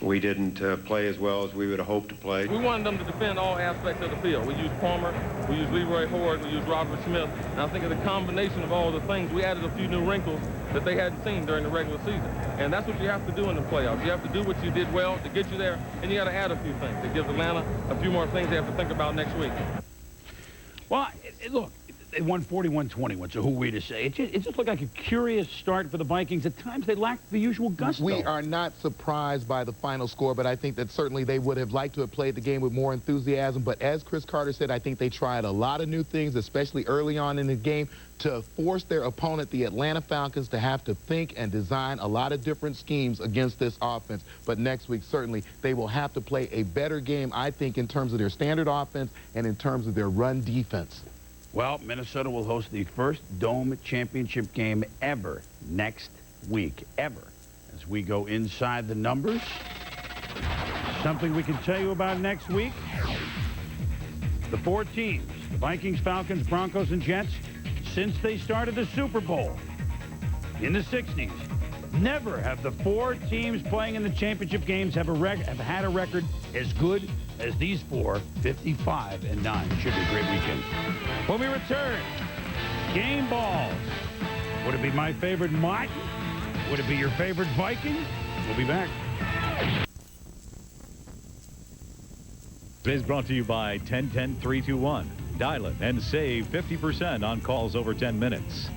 we didn't play as well as we would have hoped to play. We wanted them to defend all aspects of the field. We used Palmer, we used Leroy Horde, we used Robert Smith. And I think of the combination of all the things, we added a few new wrinkles that they hadn't seen during the regular season. And that's what you have to do in the playoffs. You have to do what you did well to get you there, and you got to add a few things. It gives Atlanta a few more things they have to think about next week. Well, look, they won 41-21, so who are we to say? It just looked like a curious start for the Vikings. At times, they lacked the usual gusto. We are not surprised by the final score, but I think that certainly they would have liked to have played the game with more enthusiasm. But as Chris Carter said, I think they tried a lot of new things, especially early on in the game, to force their opponent, the Atlanta Falcons, to have to think and design a lot of different schemes against this offense. But next week, certainly, they will have to play a better game, I think, in terms of their standard offense and in terms of their run defense. Well, Minnesota will host the first Dome Championship game ever next week, ever. As we go inside the numbers, something we can tell you about next week. The 4 teams, the Vikings, Falcons, Broncos, and Jets, since they started the Super Bowl in the 60s, never have the 4 teams playing in the championship games have had a record as good as these 4, 55-9. Should be a great weekend. When we return, game balls. Would it be my favorite Martin? Would it be your favorite Viking? We'll be back. Today's brought to you by 10-10-321. Dial it and save 50% on calls over 10 minutes.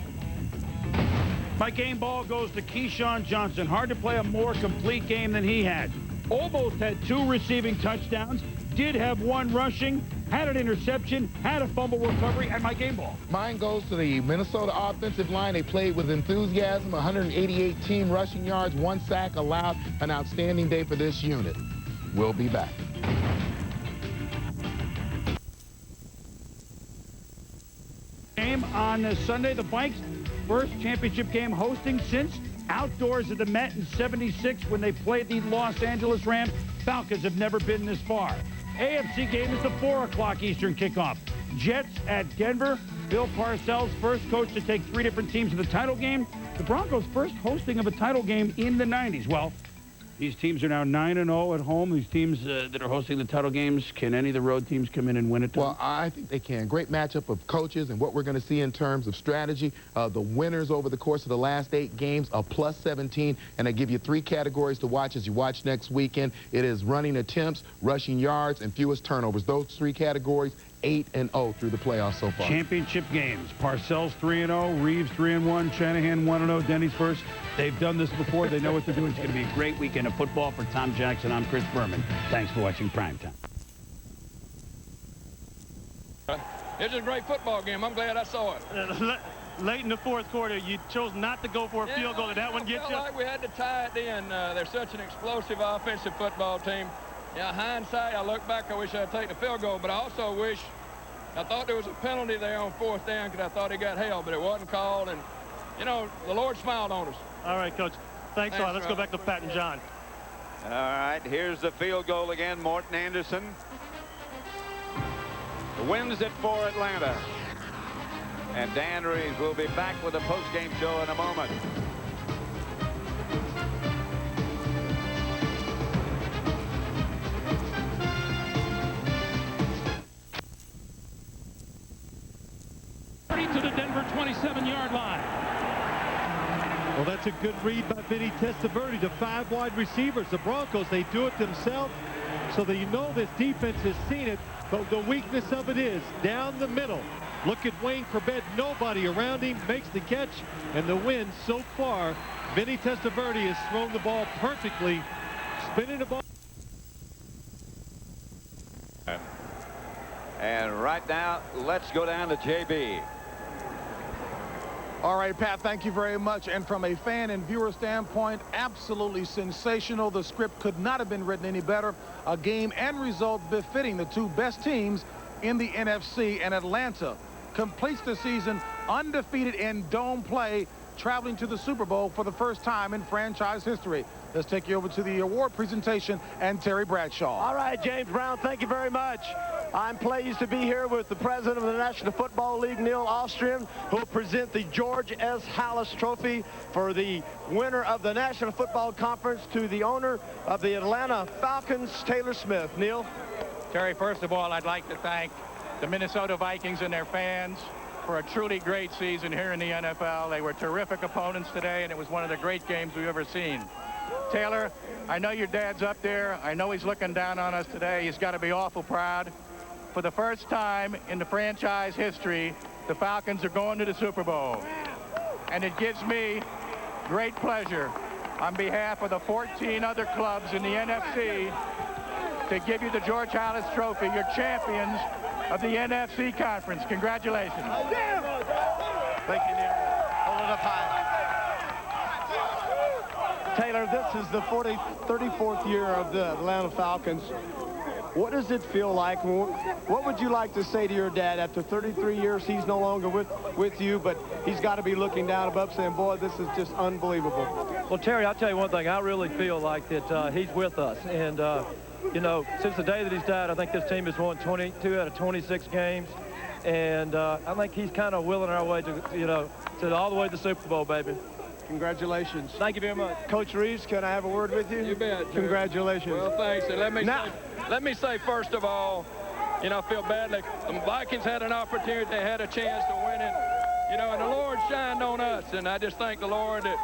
My game ball goes to Keyshawn Johnson. Hard to play a more complete game than he had. Almost had 2 receiving touchdowns, did have 1 rushing, had an interception, had a fumble recovery, and my game ball. Mine goes to the Minnesota offensive line. They played with enthusiasm, 188 team rushing yards, 1 sack allowed. An outstanding day for this unit. We'll be back. Game on Sunday, the Vikes, first championship game hosting since outdoors at the Met in '76 when they played the Los Angeles Rams. Falcons have never been this far. AFC game is the 4 o'clock Eastern kickoff. Jets at Denver. Bill Parcells, first coach to take 3 different teams to the title game. The Broncos' first hosting of a title game in the 90s. Well, these teams are now 9-0 at home. These teams that are hosting the title games, can any of the road teams come in and win it? Well, I think they can. Great matchup of coaches and what we're going to see in terms of strategy. The winners over the course of the last 8 games are plus 17, and I give you 3 categories to watch as you watch next weekend. It is running attempts, rushing yards, and fewest turnovers. Those 3 categories, 8-0 through the playoffs so far. Championship games. Parcells 3-0, Reeves 3-1, Shanahan 1-0, Denny's first. They've done this before. They know what they're doing. It's going to be a great weekend of football for Tom Jackson. I'm Chris Berman. Thanks for watching Primetime. It's a great football game. I'm glad I saw it. Late in the 4th quarter, you chose not to go for a field goal. Did that one get you? Like we had to tie it in. They're such an explosive offensive football team. Yeah, hindsight, I look back, I wish I'd taken the field goal, but I also wish, I thought there was a penalty there on 4th down because I thought he got held, but it wasn't called, and, you know, the Lord smiled on us. All right, Coach. Thanks a lot. Let's go back to Pat and John. All right, here's the field goal again, Morton Anderson. Wins it for Atlanta. And Dan Reeves will be back with a post-game show in a moment. Well, that's a good read by Vinny Testaverde. The 5 wide receivers, the Broncos, they do it themselves. So that you know this defense has seen it, but the weakness of it is down the middle. Look at Wayne Corbett, nobody around him, makes the catch, and the win so far. Vinny Testaverde has thrown the ball perfectly, spinning the ball. And right now, let's go down to JB. All right, Pat, thank you very much. And from a fan and viewer standpoint, absolutely sensational. The script could not have been written any better. A game and result befitting the 2 best teams in the NFC. And Atlanta completes the season undefeated in dome play, traveling to the Super Bowl for the first time in franchise history. Let's take you over to the award presentation and Terry Bradshaw. All right, James Brown, thank you very much. I'm pleased to be here with the president of the National Football League, Neil Austrian, who will present the George S. Hallis Trophy for the winner of the National Football Conference to the owner of the Atlanta Falcons, Taylor Smith. Neil? Terry, first of all, I'd like to thank the Minnesota Vikings and their fans for a truly great season here in the NFL. They were terrific opponents today, and it was one of the great games we've ever seen. Taylor, I know your dad's up there. I know he's looking down on us today. He's got to be awful proud. For the first time in the franchise history, the Falcons are going to the Super Bowl. And it gives me great pleasure on behalf of the 14 other clubs in the NFC to give you the George Hallis Trophy, your champions of the NFC Conference. Congratulations. Thank you, Neil. Hold it up high. Taylor, this is the 34th year of the Atlanta Falcons. What does it feel like? What would you like to say to your dad after 33 years? He's no longer with you, but he's got to be looking down above saying, boy, this is just unbelievable. Well, Terry, I'll tell you one thing. I really feel like that he's with us. And, you know, since the day that he's died, I think this team has won 22 out of 26 games. And I think he's kind of willing our way to, you know, to all the way to the Super Bowl, baby. Congratulations. Thank you very much. Coach Reeves, can I have a word with you? You bet. Congratulations. Well, thanks. And let me say, first of all, you know, I feel badly. The Vikings had an opportunity. They had a chance to win it. You know, and the Lord shined on us. And I just thank the Lord that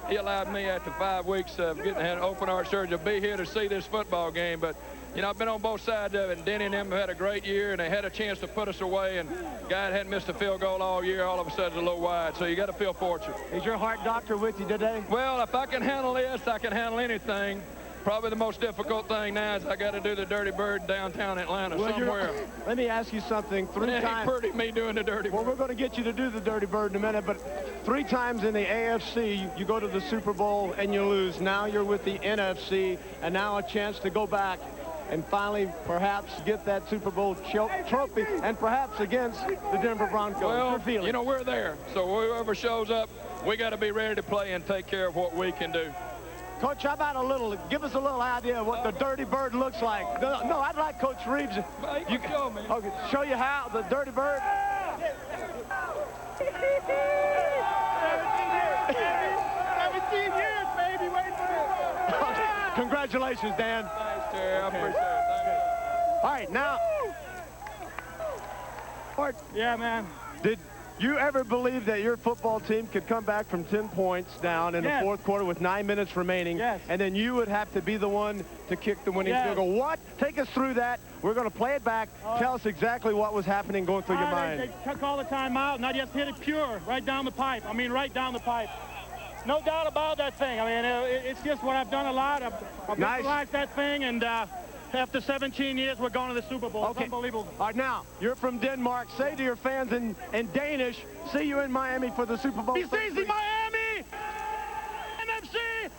he allowed me after 5 weeks of getting an open heart surgery to be here to see this football game. But, you know, I've been on both sides of it. And Denny and them have had a great year, and they had a chance to put us away. And guy hadn't missed a field goal all year. All of a sudden, a little wide. So you got to feel fortunate. Is your heart doctor with you today? Well, if I can handle this, I can handle anything. Probably the most difficult thing now is I got to do the Dirty Bird downtown Atlanta somewhere. Let me ask you something. 3 times. It ain't pretty me doing the Dirty Bird. Well, we're going to get you to do the Dirty Bird in a minute, but 3 times in the AFC, you go to the Super Bowl and you lose. Now you're with the NFC, and now a chance to go back and finally perhaps get that Super Bowl trophy, and perhaps against the Denver Broncos. Well, you know, we're there. So whoever shows up, we got to be ready to play and take care of what we can do. Coach, how about give us a little idea of what the Dirty Bird looks like. No, I'd like Coach Reeves. You can show me. Okay, show you how, the Dirty Bird. 17 years, baby, wait for it. Congratulations, Dan. Thanks, Terry. I appreciate it. Thank you. All right, now. Yeah, man. Did you ever believe that your football team could come back from 10 points down in the fourth quarter with 9 minutes remaining, and then you would have to be the one to kick the winning field goal? What? Take us through that. We're going to play it back. Tell us exactly what was happening going through your mind. They took all the time out, and I just hit it pure, right down the pipe. I mean, right down the pipe. No doubt about that thing. I mean, it's just what I've done a lot. I've visualized that thing, and after 17 years, we're going to the Super Bowl. Okay. It's unbelievable. All right, now, you're from Denmark. Say to your fans in Danish, see you in Miami for the Super Bowl. He's easy, Miami! NFC!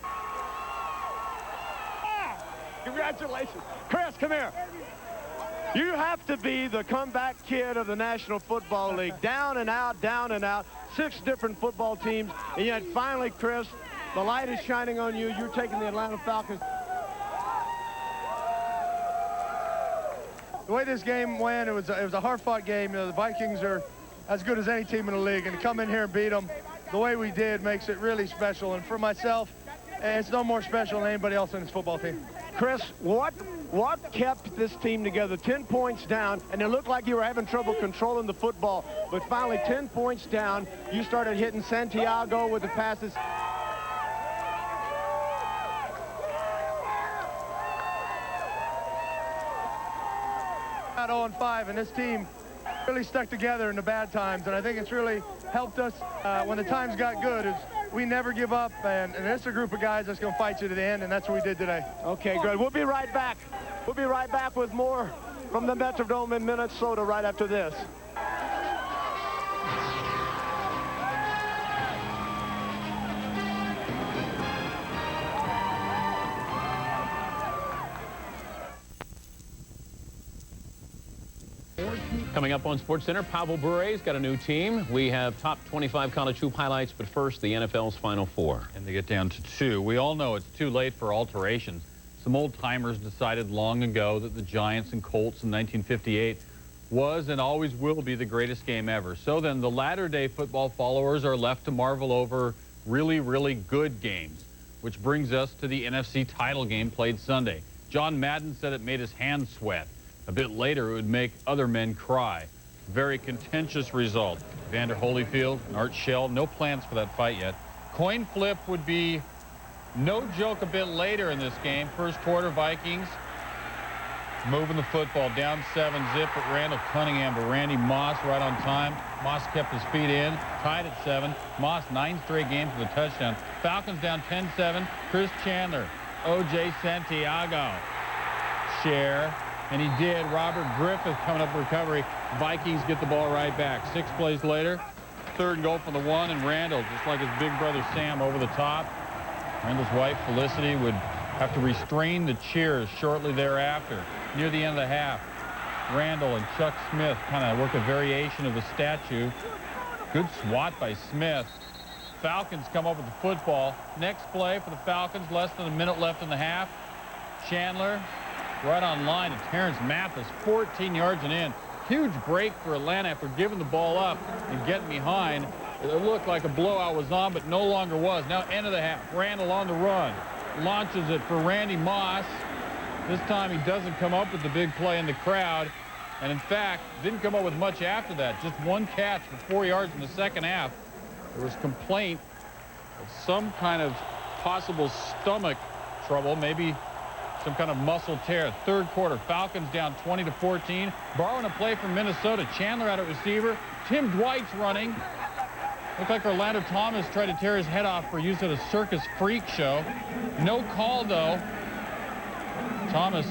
Congratulations. Chris, come here. You have to be the comeback kid of the National Football League. Down and out, down and out. 6 different football teams. And yet, finally, Chris, the light is shining on you. You're taking the Atlanta Falcons. The way this game went, it was a hard-fought game. You know, the Vikings are as good as any team in the league, and to come in here and beat them the way we did makes it really special. And for myself, it's no more special than anybody else in this football team. Chris, what kept this team together? 10 points down, and it looked like you were having trouble controlling the football. But finally, 10 points down, you started hitting Santiago with the passes. Not 0-5, and this team really stuck together in the bad times, and I think it's really helped us when the times got good. Is we never give up, and it's a group of guys that's going to fight you to the end, and that's what we did today. Okay, good. We'll be right back. We'll be right back with more from the Metrodome in Minnesota right after this. Coming up on SportsCenter, Pavel Bure's got a new team. We have top 25 college hoop highlights, but first, the NFL's Final Four. And they get down to 2. We all know it's too late for alterations. Some old-timers decided long ago that the Giants and Colts in 1958 was and always will be the greatest game ever. So then the latter-day football followers are left to marvel over really, really good games, which brings us to the NFC title game played Sunday. John Madden said it made his hands sweat. A bit later, it would make other men cry. Very contentious result. Vander Holyfield and Art Shell, no plans for that fight yet. Coin flip would be no joke a bit later in this game. First quarter, Vikings moving the football down 7-zip at Randall Cunningham to Randy Moss right on time. Moss kept his feet in, tied at 7. Moss 9 straight games with a touchdown. Falcons down 10-7. Chris Chandler, O.J. Santiago, share. And he did. Robert Griffith coming up with recovery. Vikings get the ball right back. 6 plays later, 3rd and goal from the 1, and Randall, just like his big brother Sam, over the top. Randall's wife, Felicity, would have to restrain the cheers shortly thereafter. Near the end of the half, Randall and Chuck Smith kind of work a variation of the statue. Good swat by Smith. Falcons come up with the football. Next play for the Falcons, less than a minute left in the half. Chandler right on line to Terrence Mathis, 14 yards and in. Huge break for Atlanta after giving the ball up and getting behind. It looked like a blowout was on, but no longer was. Now end of the half. Randall on the run. Launches it for Randy Moss. This time he doesn't come up with the big play in the crowd. And in fact, didn't come up with much after that. Just 1 catch for 4 yards in the second half. There was complaint of some kind of possible stomach trouble, maybe some kind of muscle tear. 3rd quarter, Falcons down 20-14. Borrowing a play from Minnesota. Chandler out at receiver. Tim Dwight's running. Looked like Orlando Thomas tried to tear his head off for use at a circus freak show. No call, though. Thomas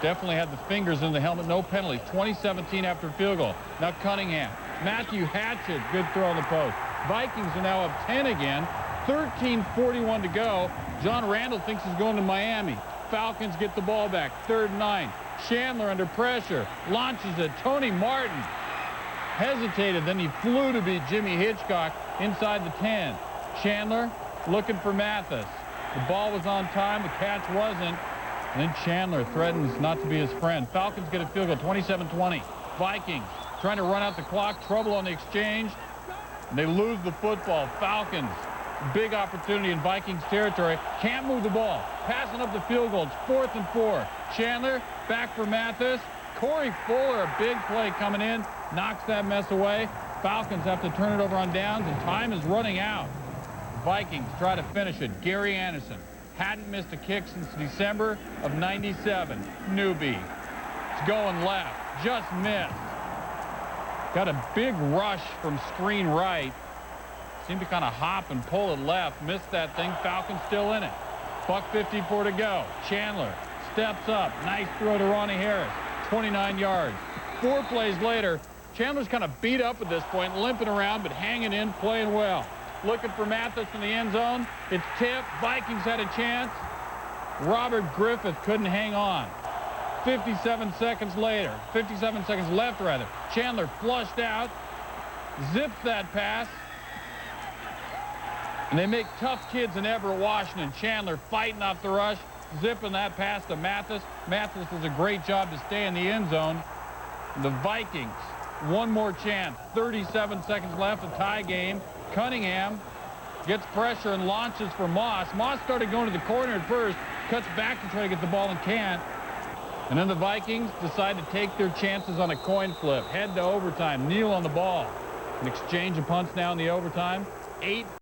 definitely had the fingers in the helmet. No penalty. 20-17 after field goal. Now Cunningham. Matthew Hatchett. Good throw on the post. Vikings are now up 10 again. 13:41 to go. John Randall thinks he's going to Miami. Falcons get the ball back. 3rd and 9. Chandler under pressure. Launches it. Tony Martin hesitated. Then he flew to beat Jimmy Hitchcock inside the 10. Chandler looking for Mathis. The ball was on time. The catch wasn't. And then Chandler threatens not to be his friend. Falcons get a field goal. 27-20. Vikings trying to run out the clock. Trouble on the exchange. And they lose the football. Falcons. Big opportunity in Vikings territory. Can't move the ball. Passing up the field goal. It's 4th and 4. Chandler back for Mathis. Corey Fuller, a big play coming in. Knocks that mess away. Falcons have to turn it over on downs, and time is running out. Vikings try to finish it. Gary Anderson hadn't missed a kick since December of '97. Newbie. It's going left. Just missed. Got a big rush from screen right. Seemed to kind of hop and pull it left. Missed that thing. Falcons still in it. $1:54 to go. Chandler steps up. Nice throw to Ronnie Harris. 29 yards. 4 plays later, Chandler's kind of beat up at this point, limping around, but hanging in, playing well. Looking for Mathis in the end zone. It's tipped. Vikings had a chance. Robert Griffith couldn't hang on. 57 seconds later. 57 seconds left, rather. Chandler flushed out. Zips that pass. And they make tough kids in Everett, Washington. Chandler fighting off the rush, zipping that pass to Mathis. Mathis does a great job to stay in the end zone. The Vikings, one more chance. 37 seconds left, a tie game. Cunningham gets pressure and launches for Moss. Moss started going to the corner at first, cuts back to try to get the ball and can't. And then the Vikings decide to take their chances on a coin flip. Head to overtime. Neal on the ball. An exchange of punts now in the overtime. 8